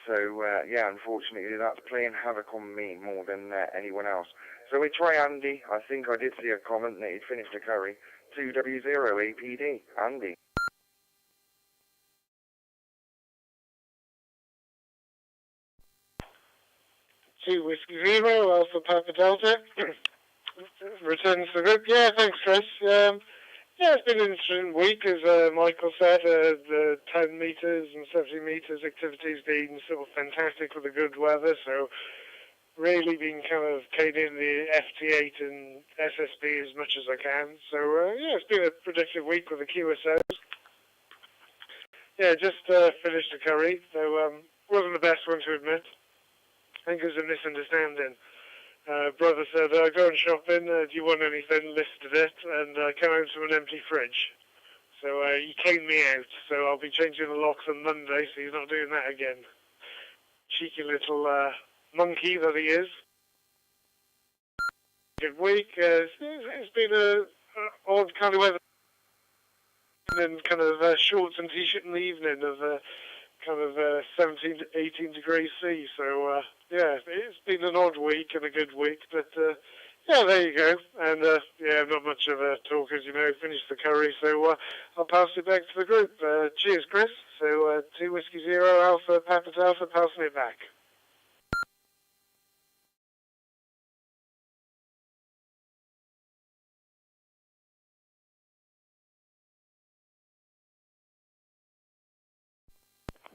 [SPEAKER 1] So yeah, unfortunately that's playing havoc on me more than anyone else. So we try Andy. I think I did see a comment that he'd finished a curry. 2W0APD, Andy.
[SPEAKER 3] 2 Whiskey Zero, Alpha Papa Delta. Returns to the group. Yeah, thanks, Chris. Yeah, it's been an interesting week, as Michael said. The 10 metres and 70 metres activity's been sort of fantastic with the good weather, so really been kind of caning the FT8 and SSB as much as I can. So, yeah, it's been a productive week with the QSOs. Yeah, just finished the curry, so wasn't the best one to admit. I think it was a misunderstanding. Brother said, go and shopping, do you want anything? Listed it, and I came home to an empty fridge. So he caned me out, so I'll be changing the locks on Monday, so he's not doing that again. Cheeky little monkey that he is. Good week. It's been a odd kind of weather, and kind of shorts and t-shirt in the evening of kind of 17 to 18 degrees C. So yeah, it's been an odd week and a good week, but yeah, there you go. And yeah, not much of a talk, as you know. Finished the curry, so I'll pass it back to the group. Cheers, Chris. So 2 Whiskey Zero, Alpha Papa Alpha, passing it back.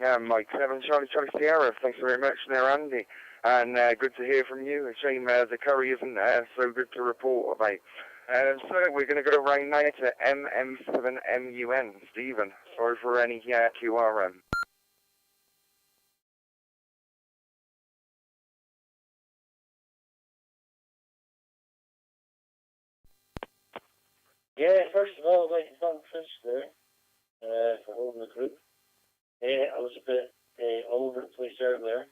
[SPEAKER 1] Yeah, Mike 7, Charlie Sierra. Thanks very much there, Andy. And good to hear from you. A shame the curry isn't so good to report about. So we're going to go right now to MM7MUN. Stephen, sorry for any QRM.
[SPEAKER 5] Yeah, first of all, I'd like to thank Chris there for holding the group. I was a bit all over the place earlier.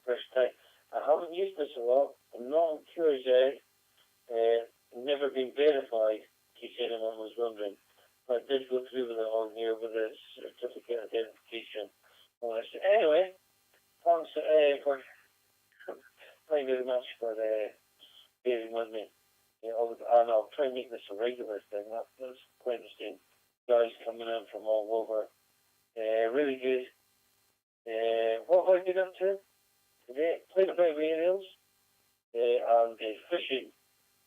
[SPEAKER 5] First time. I haven't used this a lot. I'm not on cures yet. Never been verified, in case anyone was wondering. But I did go through with it on here with a certificate identification. Anyway, thanks for thank you very much for bearing with me. And I'll try and make this a regular thing. That's quite interesting. Guys coming in from all over. Really good. What have I been up to? Today, played by whales and fishing.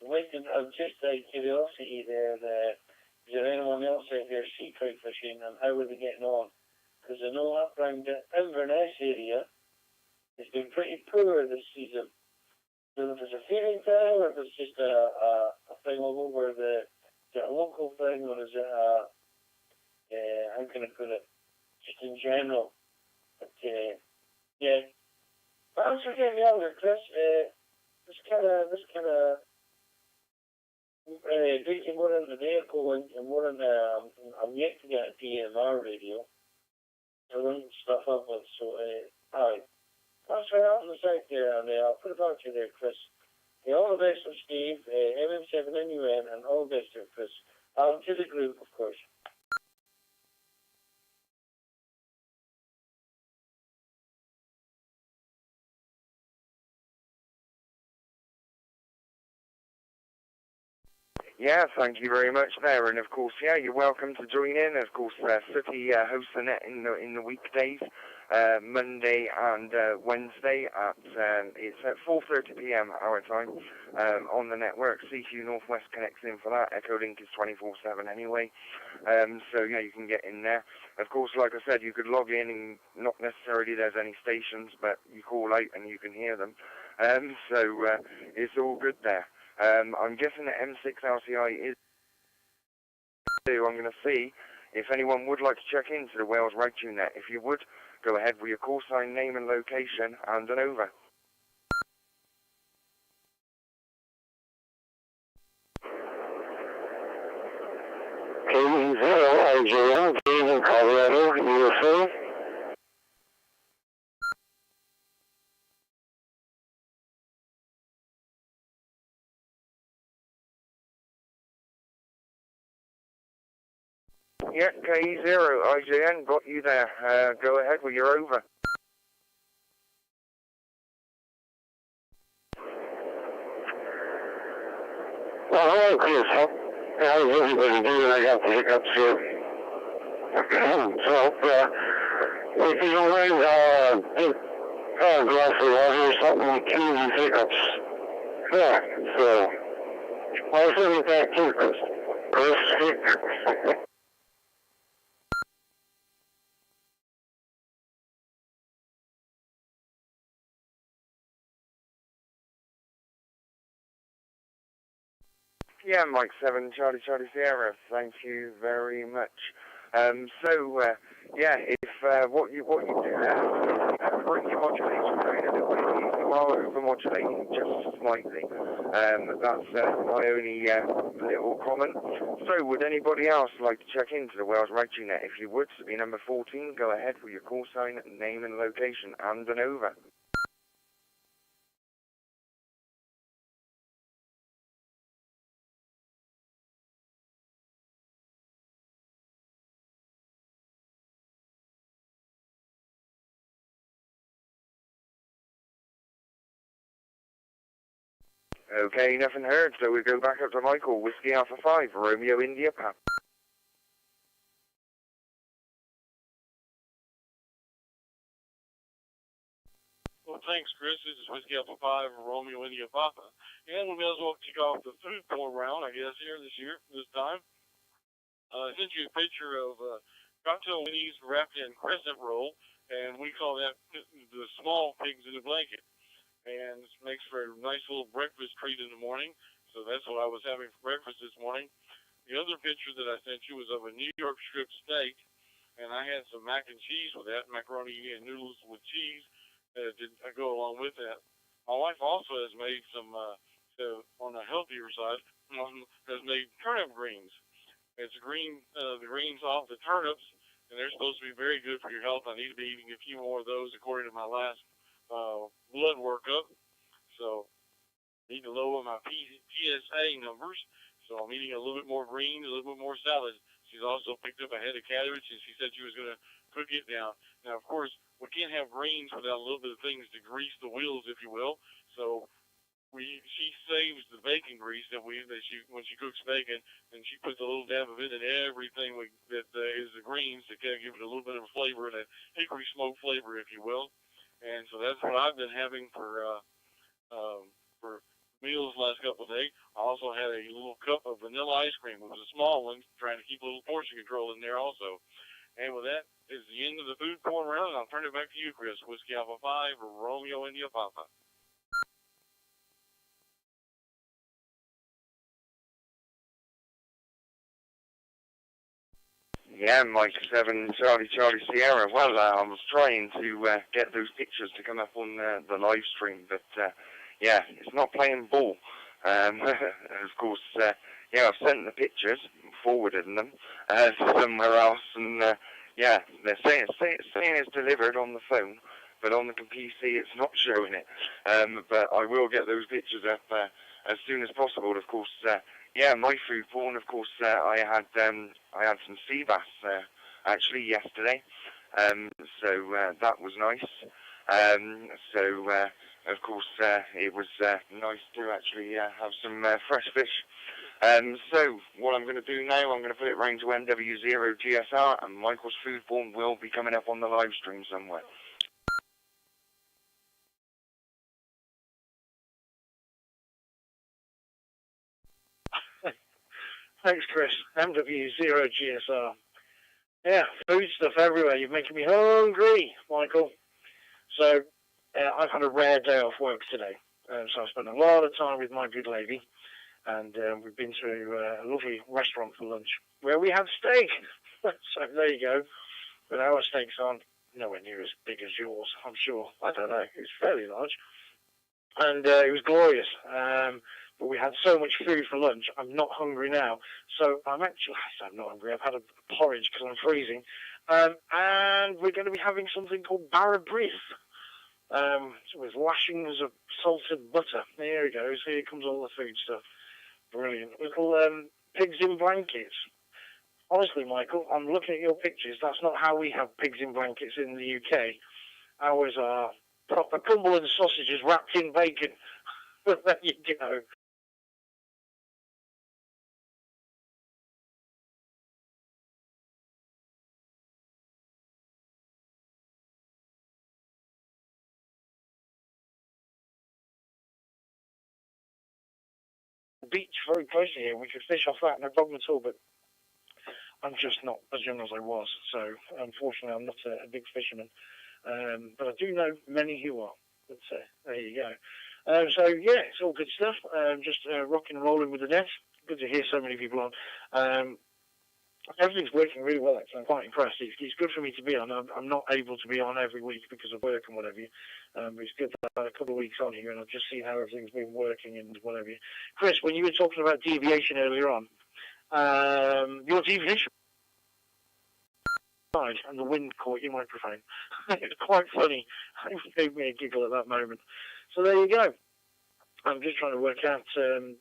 [SPEAKER 5] I'm just out of curiosity there. Is there anyone else out there sea trout fishing, and how are they getting on? Because I know up around the Inverness area, it's been pretty poor this season. So if it's a feeding time, or if it's just a thing all over is it a local thing, or is it how can I put it, just in general? But yeah. Thanks for getting me out there, Chris. This kind of drinking more into the Echolink and more in I'm yet to get a DMR radio. I learned stuff up with, so alright. Thanks for helping us out there, and I'll put it back to you there, Chris. All the best from Steve, MM7NUN, and all the best there, Chris. To the group, of course.
[SPEAKER 1] Yeah, thank you very much there, and of course, yeah, you're welcome to join in. Of course, City hosts the net in the weekdays, Monday and Wednesday it's at 4:30 p.m. our time on the network. cqnorthwest connects in for that. Echolink is 24/7 anyway, so yeah, you can get in there. Of course, like I said, you could log in and not necessarily there's any stations, but you call out and you can hear them. So it's all good there. I'm guessing that M6 LCI is due. I'm going to see if anyone would like to check into the Wales Ragchew Net. If you would, go ahead with your call sign, name and location, and an over.
[SPEAKER 5] K0IJM, Cleveland, Colorado, USA.
[SPEAKER 1] Yeah, K0IJN, got you there. Go ahead with your over.
[SPEAKER 5] Well, hello, Chris. How's everybody doing? I got the hiccups here. So, if you don't mind, a glass of water or something to cure these hiccups. Yeah, so, I'll send it back to you, Chris.
[SPEAKER 1] Yeah, Mike 7, Charlie Sierra, thank you very much. Yeah, if what you do now is bring your modulation down a little bit. You are over-modulating just slightly. That's my only little comment. So, would anybody else like to check into the Wales Ragchew Net? If you would, to be number 14, go ahead with your call sign, name and location, and an over. Okay, nothing heard, so we go back up to Michael, Whiskey Alpha 5, Romeo India Pap.
[SPEAKER 2] Well, thanks, Chris. This is Whiskey Alpha 5, Romeo India Papa. And we may as well kick off the food porn round, I guess, this time. I sent you a picture of cocktail Winnie's wrapped in crescent roll, and we call that the small pigs in the blanket. And it makes for a nice little breakfast treat in the morning. So that's what I was having for breakfast this morning. The other picture that I sent you was of a New York strip steak, and I had some mac and cheese with that, macaroni and noodles with cheese that go along with that. My wife also has made some, on the healthier side, has made turnip greens. It's the greens off the turnips, and they're supposed to be very good for your health. I need to be eating a few more of those according to my last blood workup. So I need to lower my PSA numbers. So I'm eating a little bit more greens, a little bit more salad. She's also picked up a head of cabbage, and she said she was going to cook it down. Now, of course, we can't have greens without a little bit of things to grease the wheels, if you will. So she saves the bacon grease that when she cooks bacon, and she puts a little dab of it in everything that is the greens to kind of give it a little bit of a flavor and a hickory smoke flavor, if you will. And so that's what I've been having for meals the last couple of days. I also had a little cup of vanilla ice cream. It was a small one, trying to keep a little portion control in there also. And with that is the end of the food porn round, and I'll turn it back to you, Chris. Whiskey Alpha 5, Romeo India Papa.
[SPEAKER 1] Yeah, Mike 7, Charlie Sierra. Well, I was trying to get those pictures to come up on the live stream, but yeah, it's not playing ball. Of course, yeah, I've sent the pictures, forwarded them somewhere else, and yeah, they're saying it's delivered on the phone, but on the PC it's not showing it. But I will get those pictures up as soon as possible. Of course, yeah, my food porn. Of course, I had some sea bass actually yesterday, so that was nice. So of course, it was nice to actually have some fresh fish. So what I'm going to do now, I'm going to put it round to MW0GSR, and Michael's food porn will be coming up on the live stream somewhere.
[SPEAKER 3] Thanks, Chris. MW0GSR. Yeah, food stuff everywhere. You're making me hungry, Michael. So, I've had a rare day off work today. So I spent a lot of time with my good lady. And we've been to a lovely restaurant for lunch where we had steak. So there you go. But our steaks aren't nowhere near as big as yours, I'm sure. I don't know. It was fairly large. And it was glorious. But we had so much food for lunch, I'm not hungry now. So I'm not hungry. I've had a porridge because I'm freezing. And we're going to be having something called Barra Brief. With lashings of salted butter. Here it goes. Here comes all the food stuff. Brilliant. Little pigs in blankets. Honestly, Michael, I'm looking at your pictures. That's not how we have pigs in blankets in the UK. Ours are proper Cumberland sausages wrapped in bacon. There you go. Beach very close to here. We could fish off that, no problem at all. But I'm just not as young as I was, so unfortunately I'm not a big fisherman. But I do know many who are. But there you go. So yeah, it's all good stuff. Just rocking and rolling with the net. Good to hear so many people on. Everything's working really well, actually. I'm quite impressed. It's good for me to be on. I'm not able to be on every week because of work and whatever. But it's good to have a couple of weeks on here, and I've just seen how everything's been working and whatever. Chris, when you were talking about deviation earlier on, your deviation and the wind caught your microphone. It's quite funny. It gave me a giggle at that moment. So there you go. I'm just trying to work out who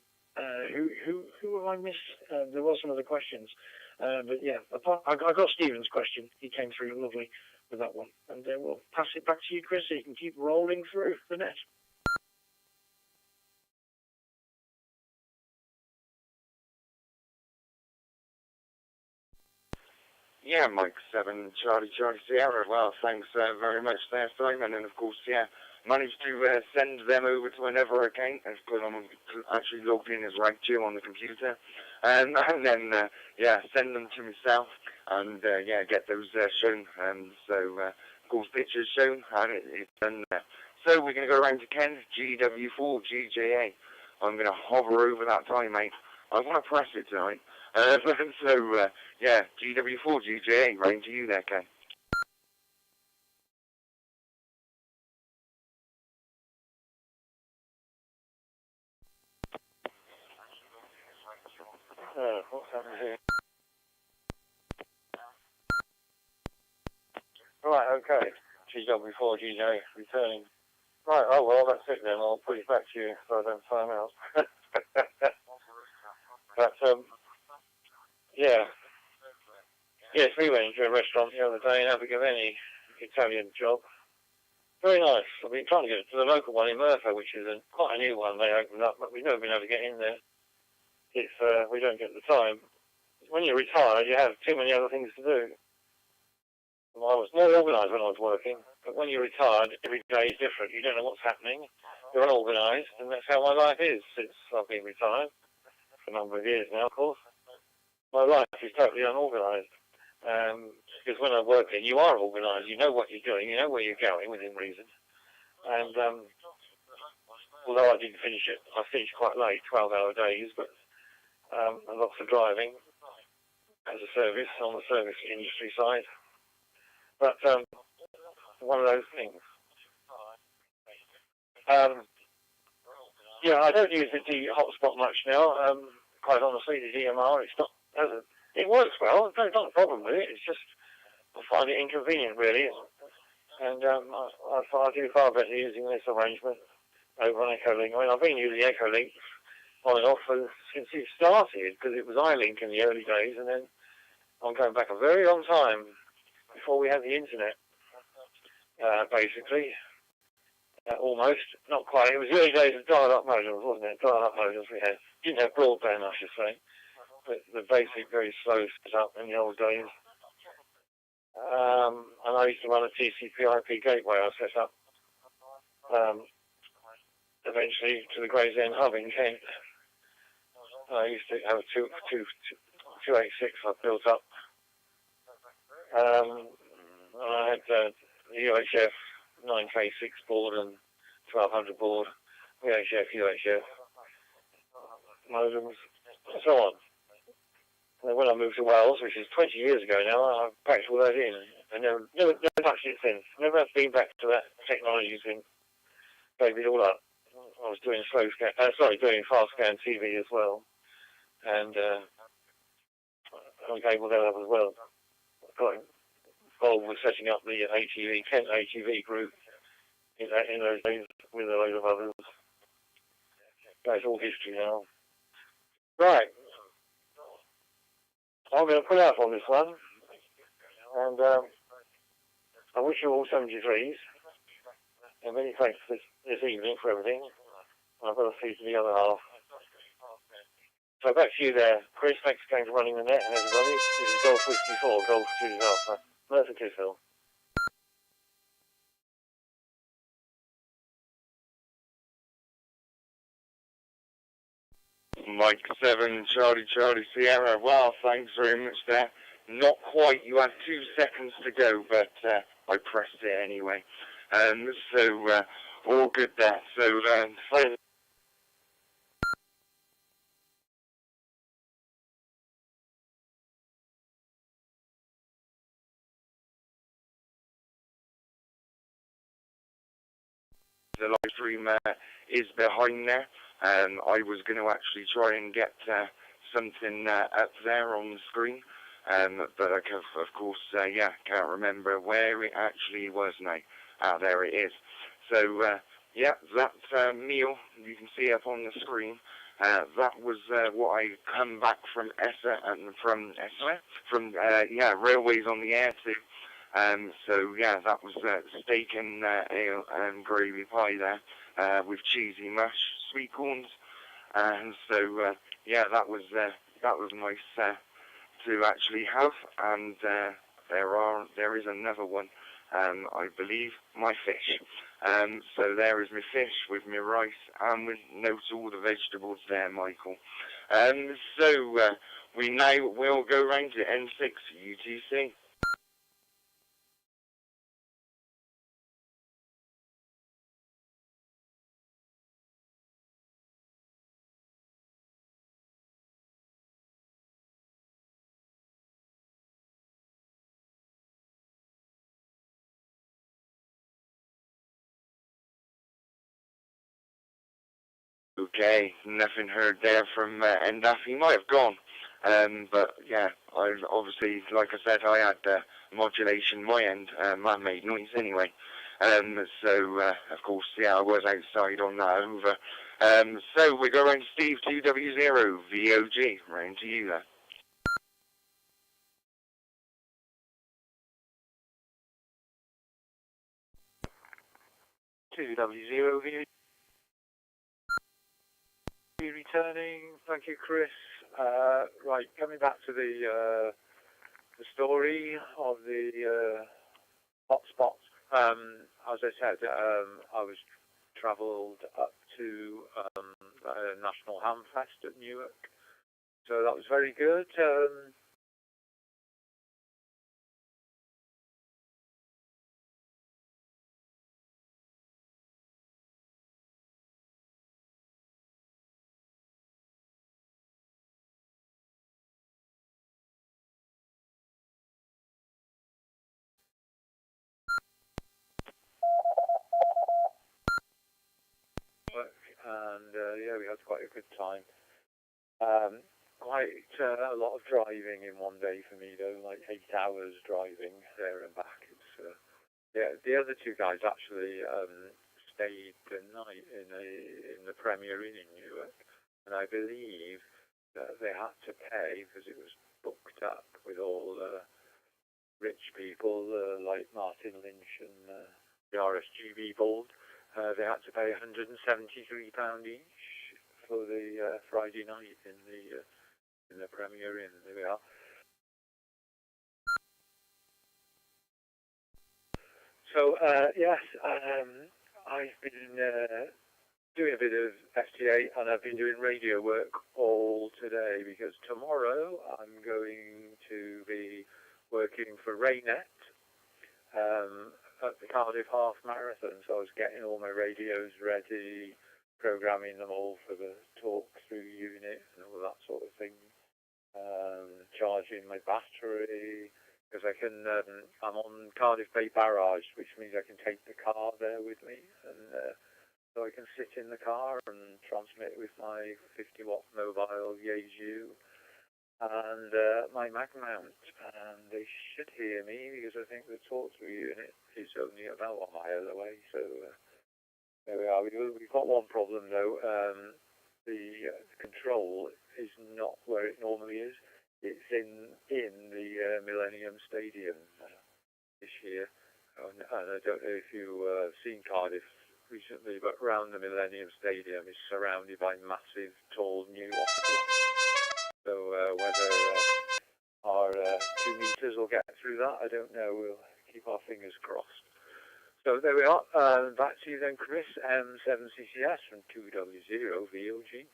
[SPEAKER 3] have I missed. There were some other questions. But yeah, I got Stephen's question. He came through lovely with that one. And we'll pass it back to you, Chris, so you can keep rolling through the net.
[SPEAKER 1] Yeah, Mike 7, Charlie Sierra. Well, thanks very much there, Simon. And of course, yeah, managed to send them over to another account because I'm actually logged in as Ragchew on the computer. And then, yeah, send them to myself and, yeah, get those shown. So, of course, pictures shown and it's done there. So we're going to go around to Ken, GW4GJA. I'm going to hover over that time, mate. I want to press it tonight. So, yeah, GW4GJA, round to you there, Ken.
[SPEAKER 3] What's happening here? Right, okay. GW4GJ returning. Right, oh well, that's it then. I'll put it back to you so I don't time out. But, yeah. Yes, we went to a restaurant the other day in Abergavenny, Italian job. Very nice. I've been trying to get to the local one in Merthyr, which is quite a new one they opened up, but we've never been able to get in there. It's we don't get the time. When you're retired, you have too many other things to do. I was more organised when I was working, but when you're retired, every day is different. You don't know what's happening. You're unorganised, and that's how my life is since I've been retired for a number of years now, of course. My life is totally unorganised. Because when I'm working, you are organised. You know what you're doing. You know where you're going within reason. And although I didn't finish it, I finished quite late, 12-hour days, but lots of driving as a service on the service industry side. But one of those things. Yeah, I don't use the hotspot much now. Quite honestly, the DMR, it works well. There's not a problem with it. It's just I find it inconvenient, really. And I do far better using this arrangement over on Echolink. I mean, I've been using Echolink on and off since it started, because it was iLink in the early days, and then I'm going back a very long time before we had the internet, basically. Almost, not quite. It was the early days of dial-up modems, wasn't it? Dial-up modems we had. Didn't have broadband, I should say. But the basic, very slow setup in the old days. And I used to run a TCP/IP gateway I set up eventually to the Gray's End hub in Kent. I used to have a 286 I built up. I had the UHF 9K6 board and 1200 board, UHF modems, and so on. And then when I moved to Wales, which is 20 years ago now, I packed all that in and never touched it since. Never been back to that technology since. Gave it all up. I was doing doing fast scan TV as well, and I gave all that up as well. Got involved with setting up the Kent ATV group in those days with a load of others. That's all history now. Right. I'm going to pull out on this one, and I wish you all 73s, and many thanks this evening for everything. I've got to see to the other half. So back to you there, Chris. Thanks again for running the net, and everybody. This is Golf Whiskey 4, Golf 2 Alpha, Merthyr Tydfil.
[SPEAKER 1] Mike 7, Charlie Sierra. Well, thanks very much there. Not quite. You had 2 seconds to go, but I pressed it anyway. So all good there. So the live stream is behind there. I was going to actually try and get something up there on the screen, but I can, of course, can't remember where it actually was now. There it is. So, yeah, that meal you can see up on the screen. That was what I come back from Railways on the Air to. So yeah, that was steak and ale and gravy pie there with cheesy mush, sweet corns, and so yeah, that was nice to actually have. And there is another one, I believe, my fish. So there is my fish with my rice and with note all the vegetables there, Michael. So we now will go round to N6 UTC. Okay, nothing heard there from Endaf. He might have gone, but yeah, I obviously, like I said, I had modulation my end. That made noise anyway. So of course, yeah, I was outside on that over. So we go around Steve 2W0 VOG. Round to you there.
[SPEAKER 6] 2W0 returning. Thank you, Chris. Right, coming back to the story of the hotspots. As I said, I was travelled up to National Ham Fest at Newark, so that was very good. And yeah, we had quite a good time. Quite a lot of driving in one day for me, though, like 8 hours driving there and back. It's yeah. The other two guys actually stayed the night in the Premier Inn in Newark, and I believe that they had to pay because it was booked up with all rich people like Martin Lynch and the RSG people. They had to pay £173 each for the Friday night in the Premier Inn. There we are. So yes, I've been doing a bit of FTA, and I've been doing radio work all today because tomorrow I'm going to be working for Raynet. At the Cardiff Half Marathon, so I was getting all my radios ready, programming them all for the talk-through unit and all that sort of thing, charging my battery, because I can, I'm on Cardiff Bay Barrage, which means I can take the car there with me, and so I can sit in the car and transmit with my 50-watt mobile Yaesu and my mag mount, and they should hear me because I think the talk-through unit is only about a mile away. So there we are. We've got one problem though. The control is not where it normally is. It's in the Millennium Stadium this year, and I don't know if you've seen Cardiff recently, but round the Millennium Stadium is surrounded by massive, tall, new offices. So whether our 2 meters will get through that, I don't know. We'll keep our fingers crossed. So there we are. Back to you then, Chris M7CCS from 2W0VOG.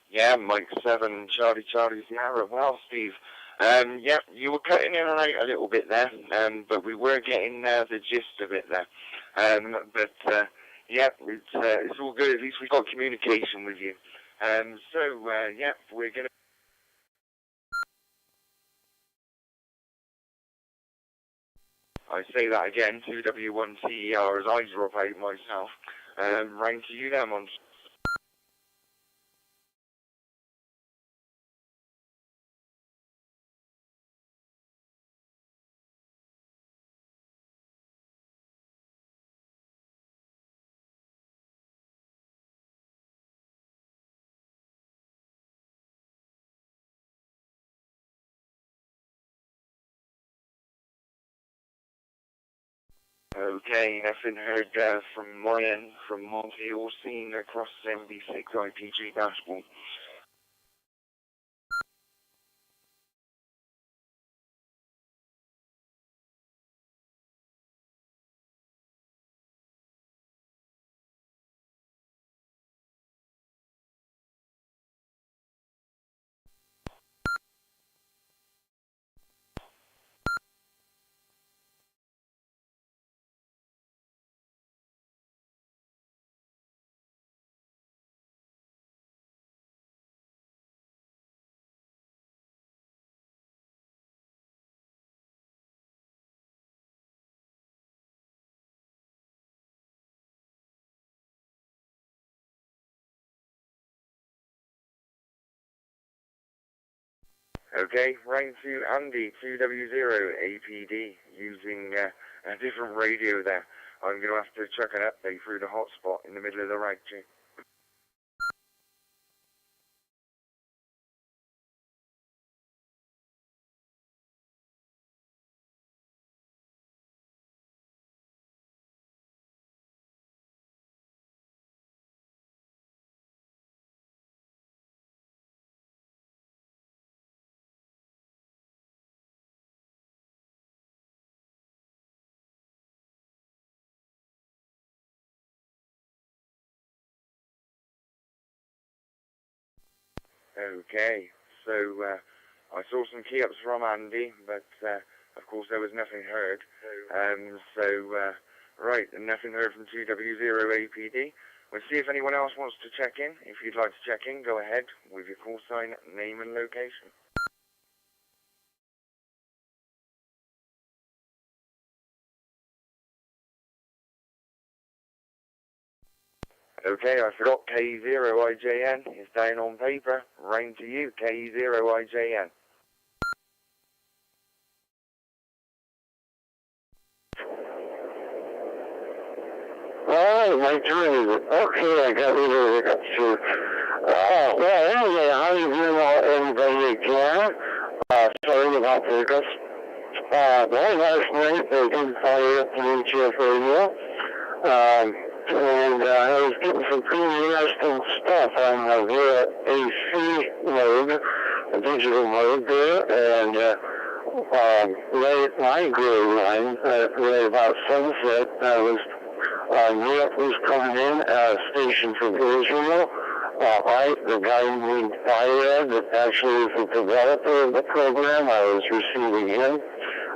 [SPEAKER 1] Yeah, Mike 7, Charlie Sierra. Well, Steve, yeah, you were cutting in and out a little bit there, but we were getting the gist of it there. Yeah, it's all good. At least we got communication with you. Yeah, we're going to... I say that again, 2W1TER as I drop out myself. Round to you now, Monster. Okay, nothing heard from my end, from Monty or seen across MB6IPG dashboard. Okay, round to Andy, 2W0APD, using a different radio there. I'm going to have to chuck an update through the hotspot in the middle of the Ragchew. Okay, so I saw some key-ups from Andy, but of course there was nothing heard. Right, and nothing heard from 2W0APD. We'll see if anyone else wants to check in. If you'd like to check in, go ahead with your call sign, name and location. Okay, I forgot K0IJN is down on paper. Round to you, K0IJN.
[SPEAKER 5] Alright, my turn is it? Okay, I got rid of it too. Well, anyway, how you doing, everybody again? Sorry about the hiccups. Well, last night they did fire up the HF radio. And I was getting some pretty interesting stuff on the AC mode, the digital mode there, and right at my gray line, right about sunset, Europe was coming in, station from Israel. The guy named Fire, that actually is the developer of the program, I was receiving him.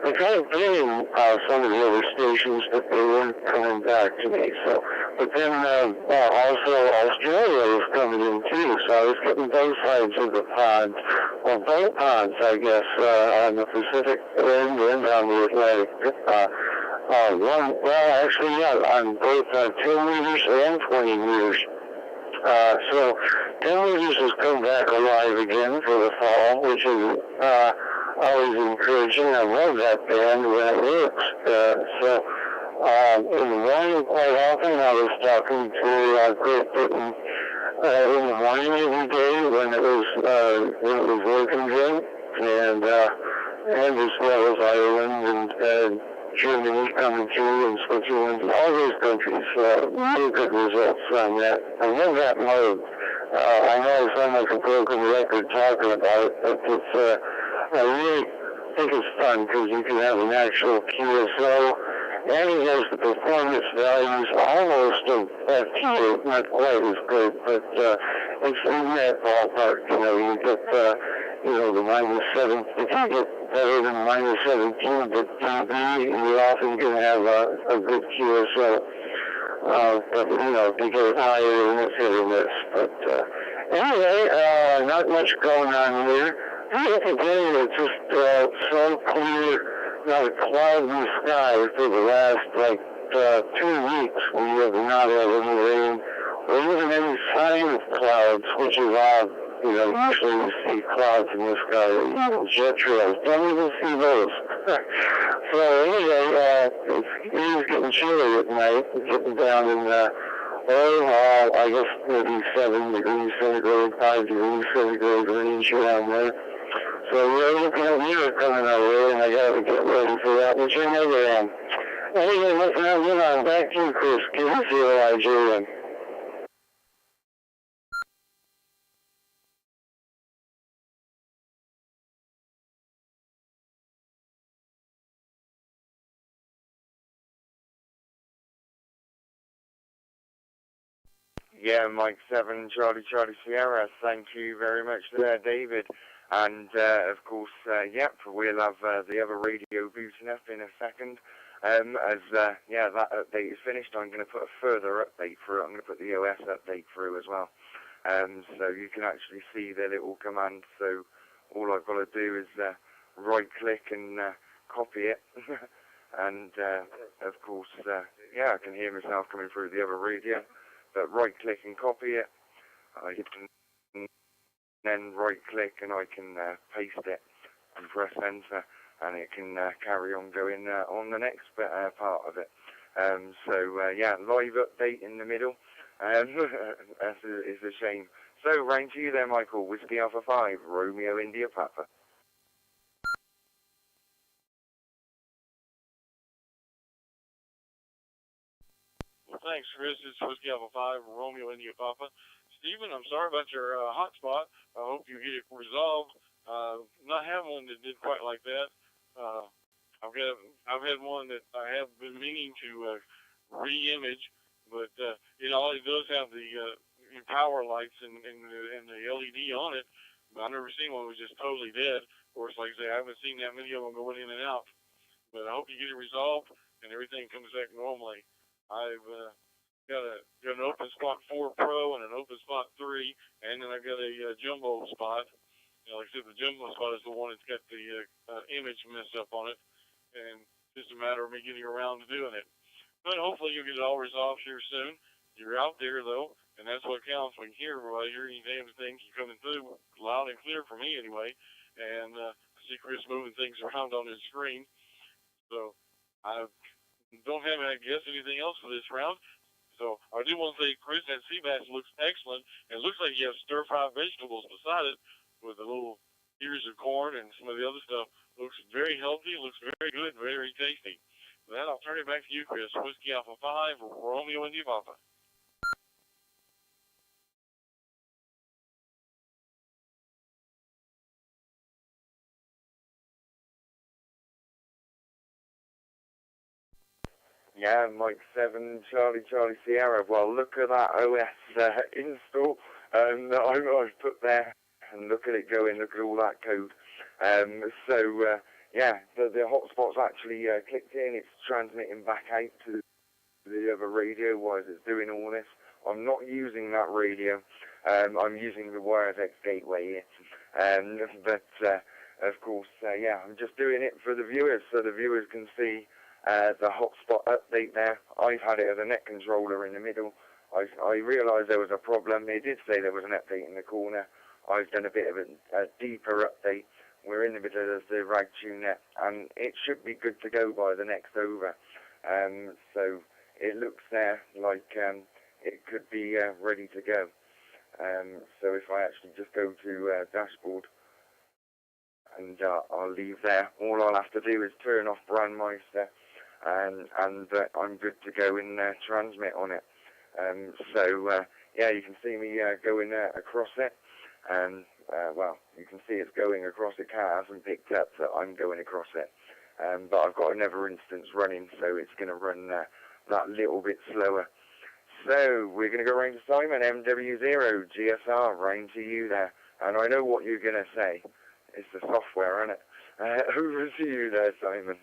[SPEAKER 5] I tried getting some of the other stations, but they weren't coming back to me. So, but then also Australia was coming in too, so I was getting both sides of the pond, well, both ponds, I guess, on the Pacific end and on the Atlantic. On both 10 meters and 20 meters. So 10 meters has come back alive again for the fall, which is always encouraging. I love that band when it works. In the morning, quite often, I was talking to Great Britain in the morning every day when it was working good, and as well as Ireland and Germany coming through, and Switzerland, all those countries. Really good results on that. I love that mode. I know I sound like a broken record talking about it, but it's, I really think it's fun because you can have an actual QSO, and it has the performance values almost of FT8, not quite as good, but it's in that ballpark. You get the -7, if you get better than -17, but dB, you're often going to have a good QSO. But, if you get higher, then it's hit or miss. But anyway, not much going on here. Today it's just so clear, not a cloud in the sky for the last, 2 weeks. We have not had any rain or even any sign of clouds, which is odd. Usually you see clouds in the sky, jet trails. Don't even see those. So anyway, it's getting chilly at night. It's getting down in, I guess maybe 7 degrees centigrade, 5 degrees centigrade range around there. So we're looking at winter coming our way, and I got to get ready for that, which I never am. Anyway, let's now get on. Back to you, Chris. KCOIJ.
[SPEAKER 1] Yeah, Mike 7, Charlie Sierra. Thank you very much there, David. And, of course, we'll have the other radio booting up in a second. That update is finished, I'm going to put a further update through. I'm going to put the OS update through as well. So you can actually see the little command. So all I've got to do is right-click and copy it. And, of course, I can hear myself coming through the other radio. But right-click and copy it. I can then right-click and I can paste it and press enter, and it can carry on going on the next part of it. Live update in the middle. It's a shame. So, round to you there, Michael. Whiskey Alpha 5, Romeo India Papa.
[SPEAKER 2] Thanks, Chris. It's Whiskey Alpha 5, Romeo India Papa. Stephen, I'm sorry about your hotspot. I hope you get it resolved. Not having one that did quite like that. I've had one that I have been meaning to re-image, but it does have the power lights and the LED on it. But I've never seen one that was just totally dead. Of course, like I say, I haven't seen that many of them going in and out. But I hope you get it resolved and everything comes back normally. I've got an open spot 4 Pro and an open spot 3, and then I've got a jumbo spot. Like I said, the jumbo spot is the one that's got the image messed up on it, and it's just a matter of me getting around to doing it. But hopefully you'll get it all resolved here soon. You're out there, though, and that's what counts. We can hear everybody, hear any damn things coming through loud and clear for me anyway. And I see Chris moving things around on his screen. So I don't have, I guess, anything else for this round. So I do want to say, Chris, that sea bass looks excellent. And it looks like you have stir-fried vegetables beside it with the little ears of corn and some of the other stuff. Looks very healthy, looks very good, very tasty. With that, I'll turn it back to you, Chris. Whiskey Alpha 5, Romeo India Papa.
[SPEAKER 1] Yeah, Mike 7, Charlie Sierra. Well, look at that OS install that I've put there, and look at it going, look at all that code. Yeah, the hotspot's actually clicked in, it's transmitting back out to the other radio while it's doing all this. I'm not using that radio, I'm using the WiresX gateway here. Of course, yeah, I'm just doing it for the viewers, so the viewers can see the hotspot update there. I've had it as a net controller in the middle. I realised there was a problem. They did say there was an update in the corner. I've done a bit of a deeper update. We're in the middle of the Ragchew Net, and it should be good to go by the next over. So it looks there like it could be ready to go. So if I actually just go to dashboard, and I'll leave there, all I'll have to do is turn off Brandmeister, and I'm good to go and transmit on it. Yeah, you can see me going across it, and well, you can see it's going across. It hasn't picked up that I'm going across it, but I've got another instance running, so it's going to run that little bit slower. So we're going to go round to Simon, MW0 GSR, round to you there, and I know what you're going to say. It's the software, isn't it? Over to you there, Simon.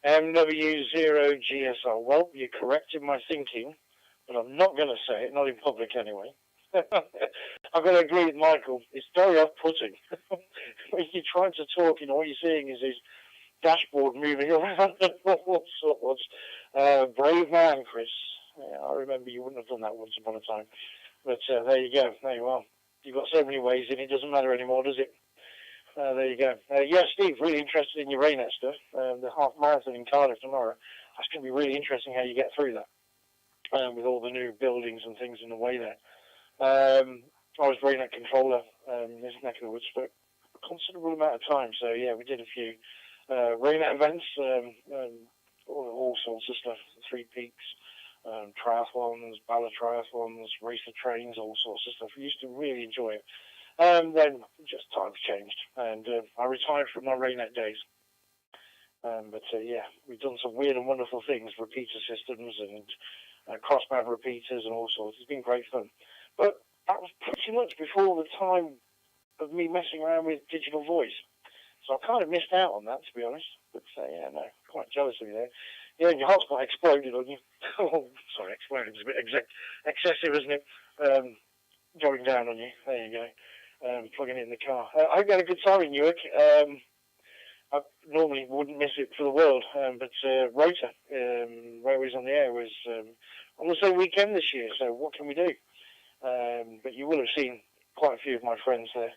[SPEAKER 3] MW0GSR. Well, you corrected my thinking, but I'm not going to say it, not in public anyway. I've got to agree with Michael. It's very off-putting. When you're trying to talk, all you're seeing is his dashboard moving around and all sorts. Brave man, Chris. Yeah, I remember you wouldn't have done that once upon a time. But there you go. There you are. You've got so many ways in, it doesn't matter anymore, does it? There you go. Yeah, Steve, really interested in your RayNet stuff. The half marathon in Cardiff tomorrow. That's going to be really interesting how you get through that with all the new buildings and things in the way there. I was RayNet controller in this neck of the woods for a considerable amount of time. So, yeah, we did a few RayNet events, all sorts of stuff, 3 Peaks, triathlons, ballot triathlons, race the trains, all sorts of stuff. We used to really enjoy it. Then just times changed, and I retired from my RayNet days. Yeah, we've done some weird and wonderful things, repeater systems and crossband repeaters and all sorts. It's been great fun. But that was pretty much before the time of me messing around with digital voice. So I kind of missed out on that, to be honest. But yeah, no, quite jealous of you there. Yeah, your hotspot exploded on you. Oh, sorry, exploded is a bit excessive, isn't it? Going down on you. There you go. Plugging it in the car. I hope you had a good time in Newark. I normally wouldn't miss it for the world, but Rota, Railways on the Air, was on the same weekend this year, so what can we do? But you will have seen quite a few of my friends there.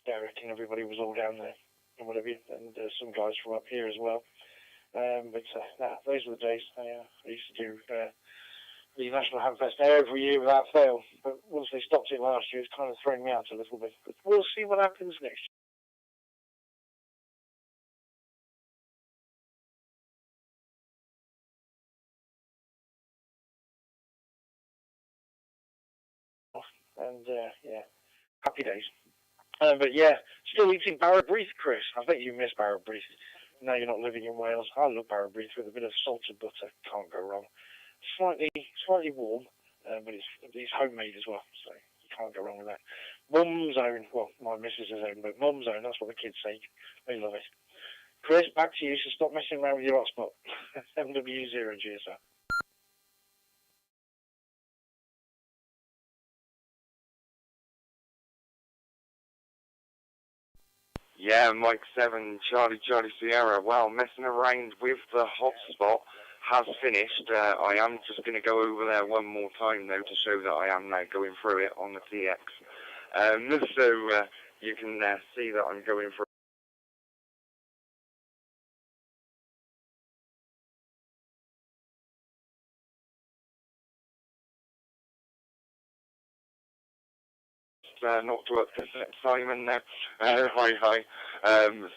[SPEAKER 3] Derek and everybody was all down there, and whatever, and some guys from up here as well. Those were the days. I used to do the National Hamfest every year without fail, but once they stopped it last year, it's kind of thrown me out a little bit. But we'll see what happens next year. And yeah, happy days. But yeah, still eating Barra Breeze, Chris. I bet you miss Barra Breeze. now you're not living in Wales. I love Barrow Bridge with a bit of salted butter. Can't go wrong. Slightly warm, but it's homemade as well, so you can't go wrong with that. Mum's own, well, my missus' own, but Mum's own, that's what the kids say. They love it. Chris, back to you, so stop messing around with your hotspot. W.D.R.G, sir.
[SPEAKER 1] Yeah, Mike 7, Charlie Sierra. Well, messing around with the hotspot has finished. I am just going to go over there one more time, though, to show that I am now going through it on the TX. So you can see that I'm going through. Not to upset Simon now. Hi.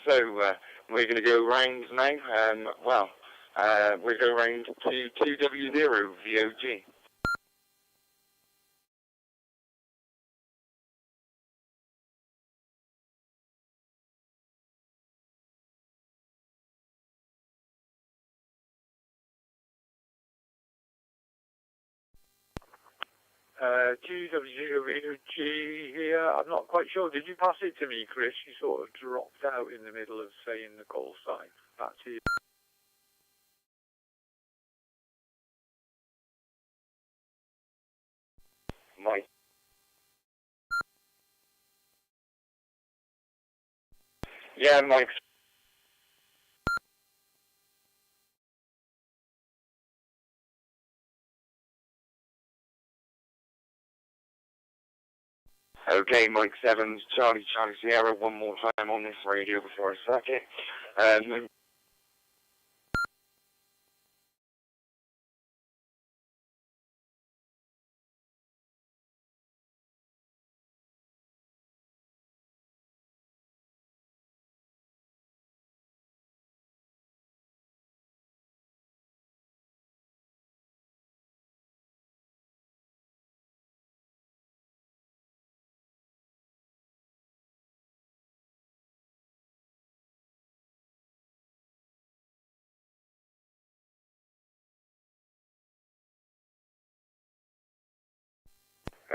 [SPEAKER 1] So we're going to go round now. We'll go round to 2W0VOG.
[SPEAKER 6] W.D.R.G here. I'm not quite sure. Did you pass it to me, Chris? You sort of dropped out in the middle of saying the call sign. Back to you.
[SPEAKER 1] Mike. Yeah, Mike. Okay, Mike 7, Charlie Sierra, one more time on this radio before I sack it. 2.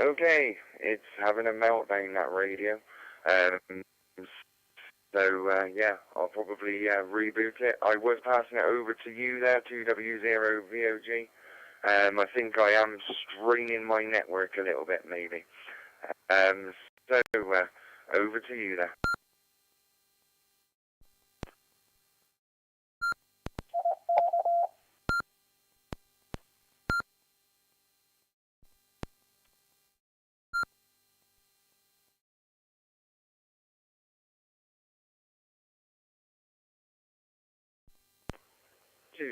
[SPEAKER 1] Okay, it's having a meltdown, that radio. Yeah, I'll probably reboot it. I was passing it over to you there, 2W0VOG. I think I am straining my network a little bit, maybe. Over to you there.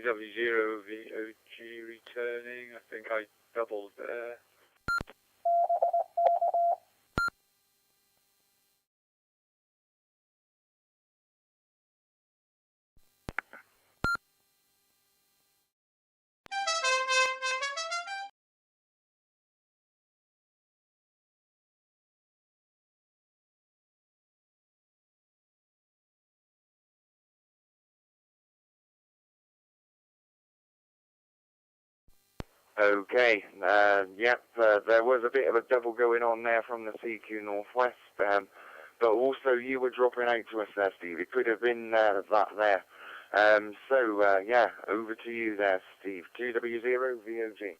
[SPEAKER 6] W.D.R.G returning. I think I doubled there.
[SPEAKER 1] Okay, there was a bit of a double going on there from the CQ Northwest, but also you were dropping out to us there, Steve. It could have been that there. Over to you there, Steve. 2W0VOG.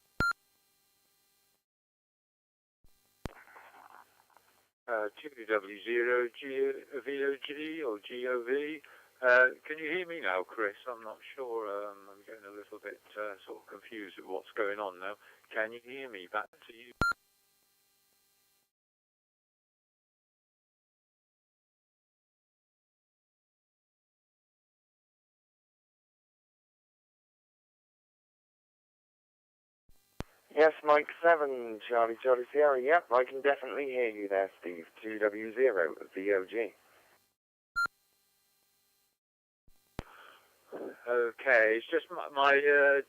[SPEAKER 6] W.D.R.G or GOV. Can you hear me now, Chris? I'm not sure. I'm getting a little bit sort of confused with what's going on now. Can you hear me? Back to you.
[SPEAKER 1] Yes, Mike 7, Charlie Sierra. Yep, I can definitely hear you there, Steve. 2W0VOG.
[SPEAKER 6] Okay, it's just my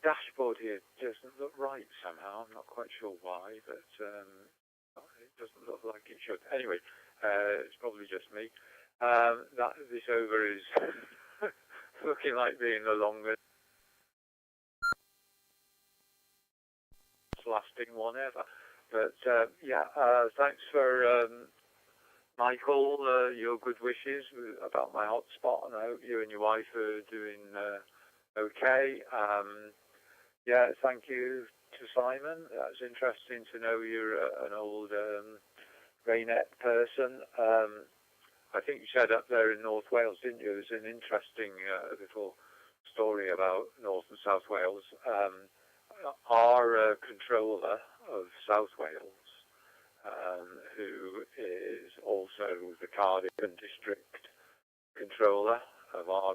[SPEAKER 6] dashboard here doesn't look right somehow. I'm not quite sure why, but it doesn't look like it should. Anyway, it's probably just me. This over is looking like being the longest lasting one ever. But yeah, thanks for Michael, your good wishes about my hotspot, and I hope you and your wife are doing okay. Yeah, thank you to Simon. That's interesting to know you're an old Raynet person. I think you said up there in North Wales, didn't you? There's an interesting little story about North and South Wales. Our controller of South Wales, who is also the Cardiff district controller of our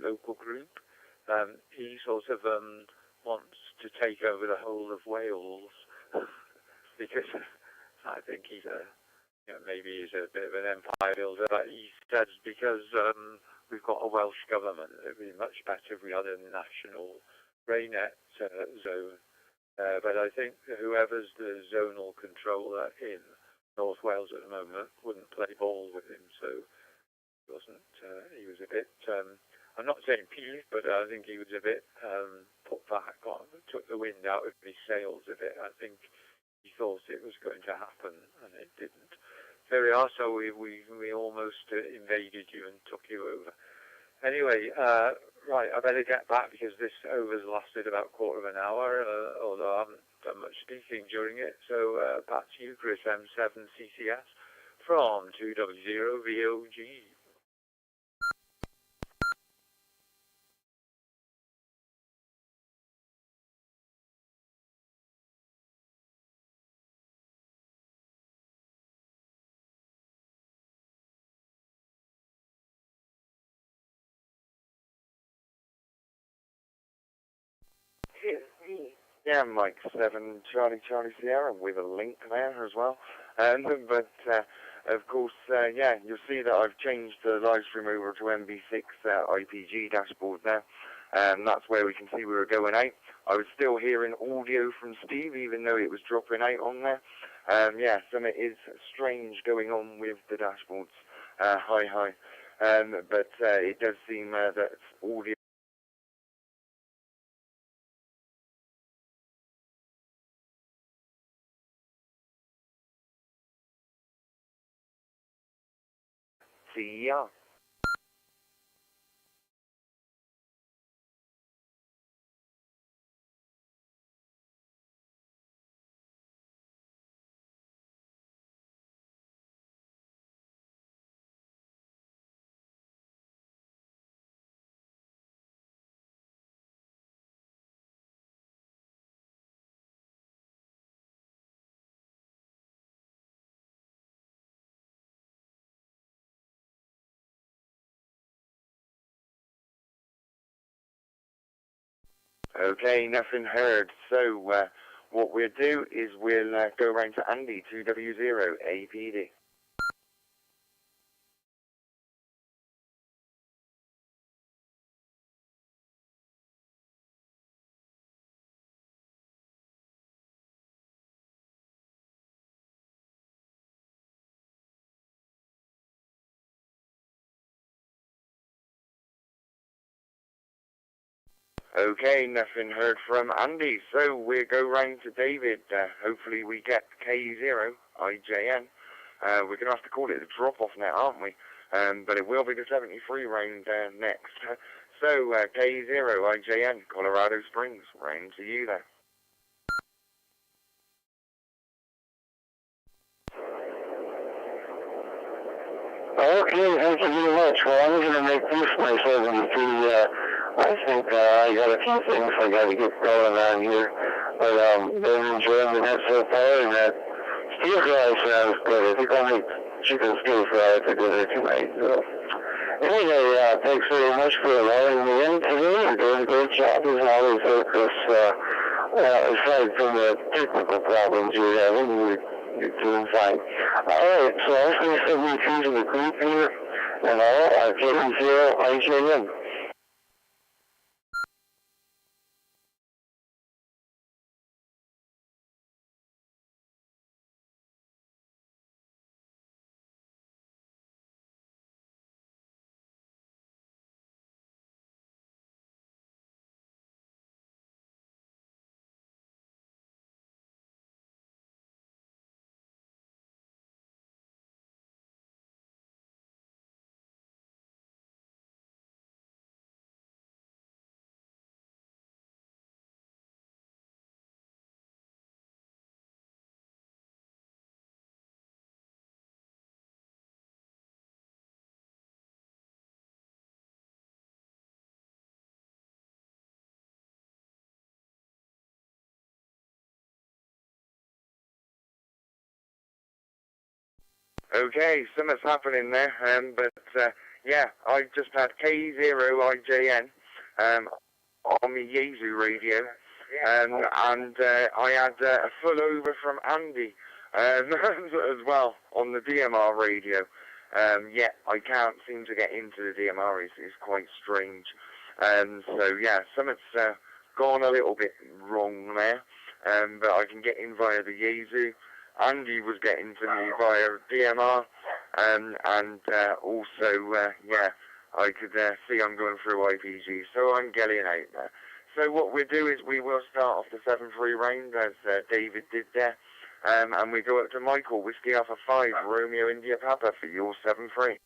[SPEAKER 6] local group, he sort of wants to take over the whole of Wales because I think he's maybe he's a bit of an empire builder, but he says because we've got a Welsh government, it would be much better if we had a national Raynet zone. But I think whoever's the zonal controller in North Wales at the moment wouldn't play ball with him, so he was a bit, I'm not saying peeved, but I think he was a bit put back on, took the wind out of his sails a bit. I think he thought it was going to happen, and it didn't. There we are, so we almost invaded you and took you over. Anyway, right, I better get back because this over's lasted about a quarter of an hour, although I haven't done much speaking during it. So back to you, Chris M7CCS from W.D.R.G.
[SPEAKER 1] Yeah, Mike 7 Charlie Sierra with a link there as well. But of course, yeah, you'll see that I've changed the live stream over to MB6IPG dashboard now. That's where we can see we were going out. I was still hearing audio from Steve, even though it was dropping out on there. Yeah, something is strange going on with the dashboards. Hi. But it does seem that audio CER. Okay, nothing heard. So what we'll do is we'll go around to Andy, 2W0APD. Okay, nothing heard from Andy, so we'll go round to David. Hopefully we get K0IJN. We're going to have to call it the drop-off now, aren't we? But it will be the 73 round next. So K0IJN, Colorado Springs, round to you there.
[SPEAKER 5] Okay, thank you very much. Well, I'm going to make this my 73. I think I got a few things I got to get going on here. But I'm enjoying the net so far, and that steel fry sounds good. I think I'll make chicken steel fry for dinner tonight. So, anyway, thanks very much for allowing me in today. You're doing a great job as always, Chris. Aside from the technical problems you're having, you're doing fine. Alright, so I was going to send you to the group here, and I'll get into IJN.
[SPEAKER 1] Okay, something's happening there, yeah, I just had K0IJN on the Yaesu radio, and I had a full over from Andy as well on the DMR radio. Yeah, I can't seem to get into the DMR. It's quite strange. So yeah, something's gone a little bit wrong there. But I can get in via the Yaesu. Andy was getting to me via DMR, and also yeah, I could see I'm going through IPG, so I'm getting out there. So what we'll do is we will start off the 7-3 round as David did there, and we go up to Michael, Whiskey Alpha 5, Romeo India Papa for your 7-3.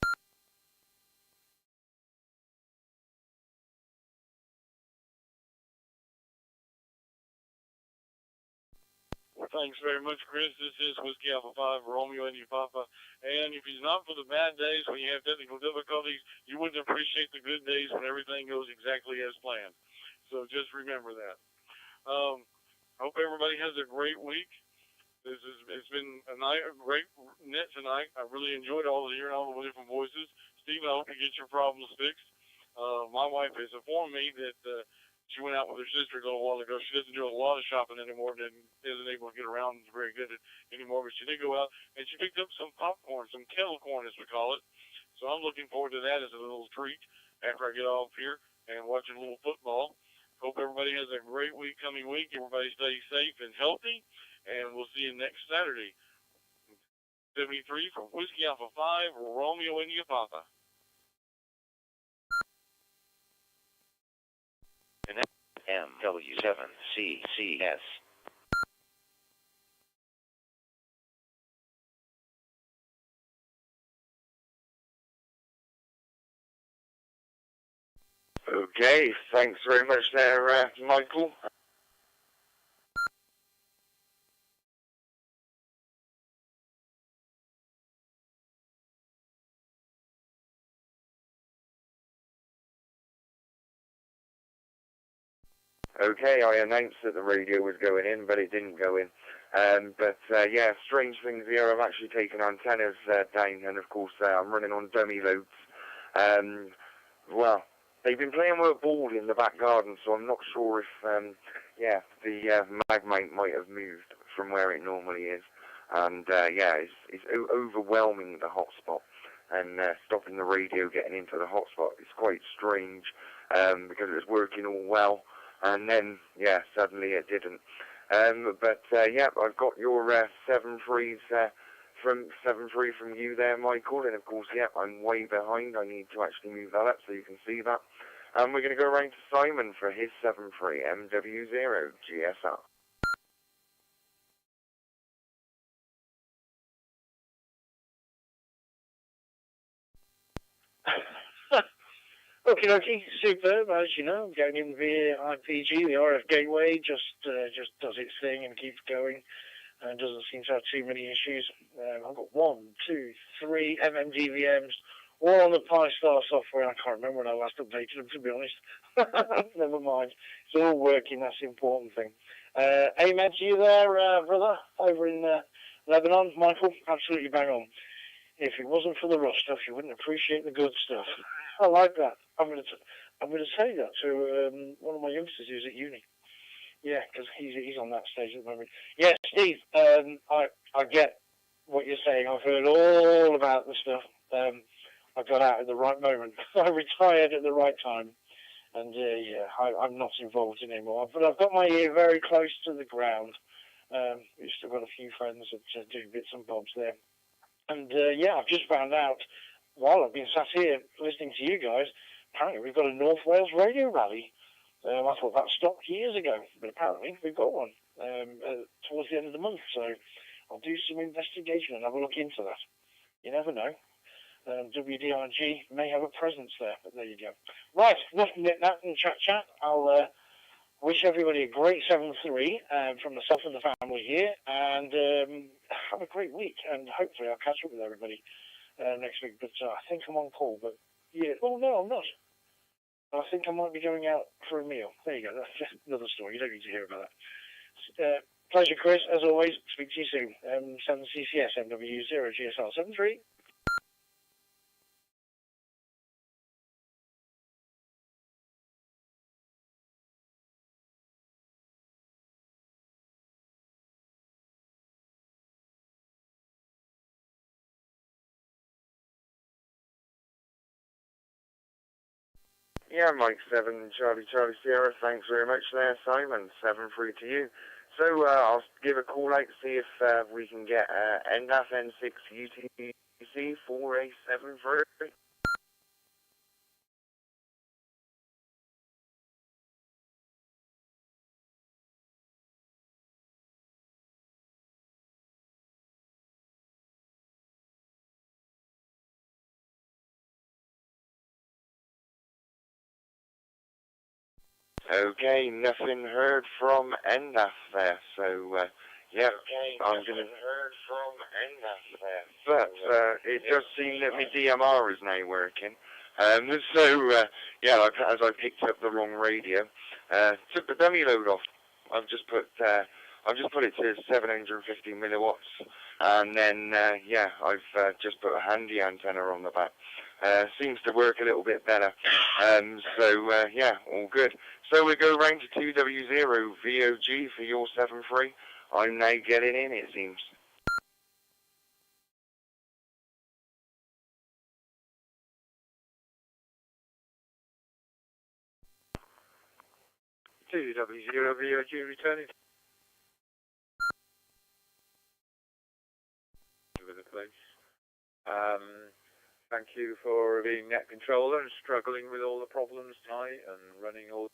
[SPEAKER 2] Thanks very much, Chris. This is Whiskey Alpha 5, Romeo India Papa. And if it's not for the bad days when you have technical difficulties, you wouldn't appreciate the good days when everything goes exactly as planned. So just remember that. Hope everybody has a great week. It's been a great net tonight. I really enjoyed hearing all the different voices. Steve, I hope you get your problems fixed. My wife has informed me that she went out with her sister a little while ago. She doesn't do a lot of shopping anymore and isn't able to get around very good anymore, but she did go out and she picked up some popcorn, some kettle corn as we call it. So I'm looking forward to that as a little treat after I get off here and watch a little football. Hope everybody has a great week coming week. Everybody stay safe and healthy, and we'll see you next Saturday. 73 from Whiskey Alpha 5, Romeo India Papa.
[SPEAKER 4] M7CCS.
[SPEAKER 1] Okay, thanks very much there, Michael. Okay, I announced that the radio was going in, but it didn't go in. Yeah, strange things here. I've actually taken antennas down, and of course I'm running on dummy loads. Well, they've been playing with a ball in the back garden, so I'm not sure if, yeah, the mag mount might have moved from where it normally is. And yeah, it's overwhelming the hotspot, and stopping the radio getting into the hotspot. It's quite strange, because it was working all well. And then, yeah, suddenly it didn't. Yeah, I've got your 7-3s from 7-3 from you there, Michael. And of course, yeah, I'm way behind. I need to actually move that up so you can see that. And we're going to go around to Simon for his 7-3 MW0GSR.
[SPEAKER 3] Okay, superb. As you know, going in via IPG, the RF gateway just does its thing and keeps going, and doesn't seem to have too many issues. I've got 1, 2, 3 MMDVMs, all on the YSF software. I can't remember when I last updated them, to be honest. Never mind. It's all working. That's the important thing. Ahmed, you there, brother, over in Lebanon? Michael, absolutely bang on. If it wasn't for the rough stuff, you wouldn't appreciate the good stuff. I like that. I'm going to say that to one of my youngsters who's at uni. Yeah, because he's on that stage at the moment. Yeah, Steve, I get what you're saying. I've heard all about the stuff. I got out at the right moment. I retired at the right time. And yeah, I'm not involved in anymore. But I've got my ear very close to the ground. We've still got a few friends that do bits and bobs there. And yeah, I've just found out while I've been sat here listening to you guys, apparently we've got a North Wales radio rally. I thought that stopped years ago, but apparently we've got one towards the end of the month. So I'll do some investigation and have a look into that. You never know. W.D.R.G may have a presence there, but there you go. Right, enough that and chat. I'll wish everybody a great 7-3 from myself and the family here, and have a great week. And hopefully I'll catch up with everybody next week. But I think I'm on call. But yeah, well, no, I'm not. I think I might be going out for a meal. There you go. That's just another story. You don't need to hear about that. Pleasure, Chris. As always, speak to you soon. M7CCS, MW0GSR73.
[SPEAKER 1] Yeah, Mike 7, Charlie Sierra, thanks very much there, Simon. 7-3 to you. So I'll give a call out to see if we can get NDAF N6 UTC 4A73. Okay, nothing heard from NDAF there, so yeah, I'm gonna heard from NDAF there. But it does seem that my DMR is now working. So yeah, as I picked up the wrong radio, took the dummy load off. I've just put it to 750 milliwatts, and then yeah, I've just put a handy antenna on the back. Seems to work a little bit better. So yeah, all good. So we go round to 2W0VOG for your 7-3. I'm now getting in, it seems.
[SPEAKER 6] W0VOG returning with the place. Thank you for being net controller and struggling with all the problems tonight and running all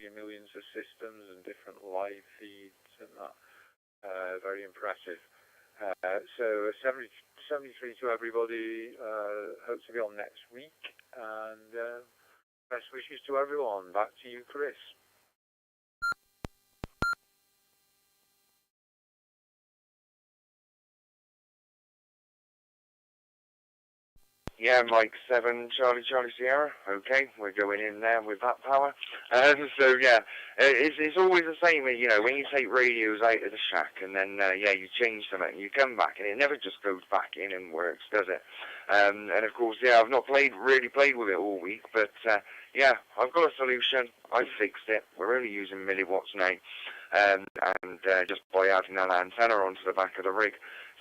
[SPEAKER 6] your millions of systems and different live feeds and that. Very impressive. So 73 to everybody. Hope to be on next week, and best wishes to everyone. Back to you, Chris.
[SPEAKER 1] Yeah, Mike 7, Charlie Sierra. Okay, we're going in there with that power. So yeah, it's always the same, you know, when you take radios out of the shack and then yeah, you change them and you come back and it never just goes back in and works, does it? And of course, yeah, I've not really played with it all week, but yeah, I've got a solution. I fixed it. We're only using milliwatts now, and just by adding an antenna onto the back of the rig.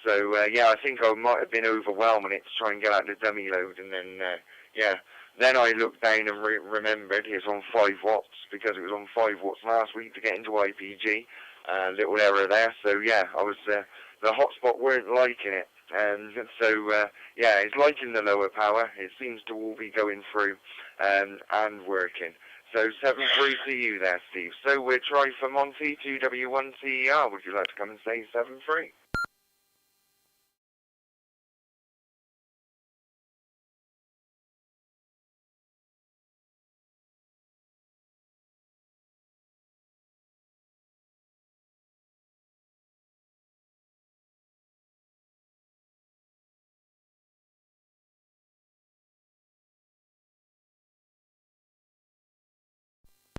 [SPEAKER 1] So yeah, I think I might have been overwhelming it to try and get out the dummy load, and then yeah, then I looked down and remembered it's on 5 watts because it was on 5 watts last week to get into IPG. Little error there. So yeah, I was the hotspot weren't liking it, and so yeah, it's liking the lower power. It seems to all be going through and working. So 7-3 to you there, Steve. So we're trying for Monty 2W1CER. Would you like to come and say 7-3?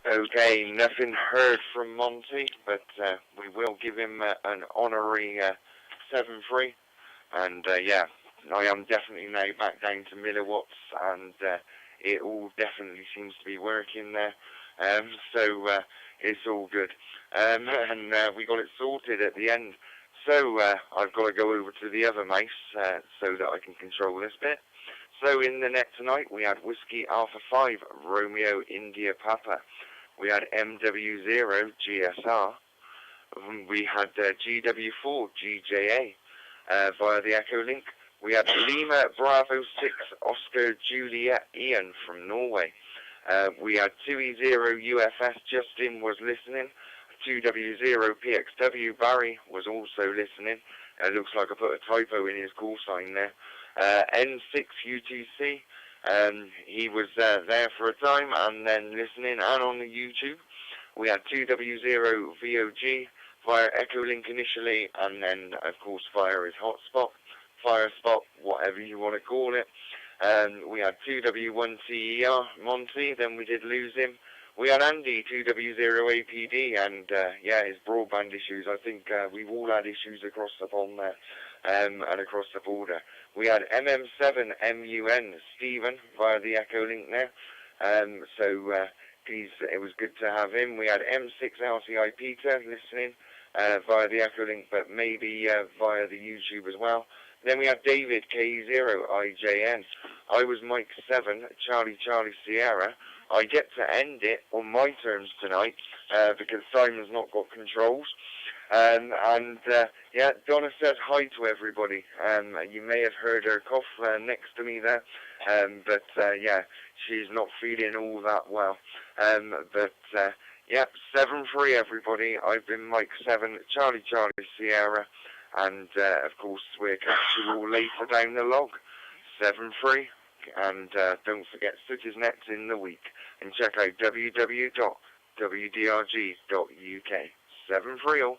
[SPEAKER 1] Okay, nothing heard from Monty, but we will give him an honorary 7-3. And yeah, I am definitely now back down to milliwatts, and it all definitely seems to be working there. So it's all good. And we got it sorted at the end. So I've got to go over to the other mouse so that I can control this bit. So in the net tonight, we had Whiskey Alpha 5, Romeo India Papa. We had MW0 GSR. We had GW4 GJA via the Echolink. We had Lima Bravo 6 Oscar Juliet Ian from Norway. We had 2E0 UFS Justin was listening. 2W0 PXW Barry was also listening. It looks like I put a typo in his call sign there. N6 UTC. He was there for a time and then listening and on the YouTube. We had 2W0 VOG via Echolink initially, and then of course via his hotspot, Firespot, whatever you want to call it. We had 2W1CER Monty, then we did lose him. We had Andy 2W0APD, and yeah, his broadband issues. I think we've all had issues across the pond there, and across the border. We had MM7MUN Stephen via the Echolink Net, so it was good to have him. We had M6LCI Peter listening via the Echolink, but maybe via the YouTube as well. Then we have David K0IJN. I was Mike 7, Charlie Sierra. I get to end it on my terms tonight because Simon's not got controls. Yeah, Donna says hi to everybody. You may have heard her cough next to me there, but yeah, she's not feeling all that well. Yeah, 7-3 everybody. I've been Mike 7, Charlie Sierra, and of course we'll catch you all later down the log. 7-3, and don't forget Stitches Nets in the week, and check out www.wdrg.uk. 7-3 all.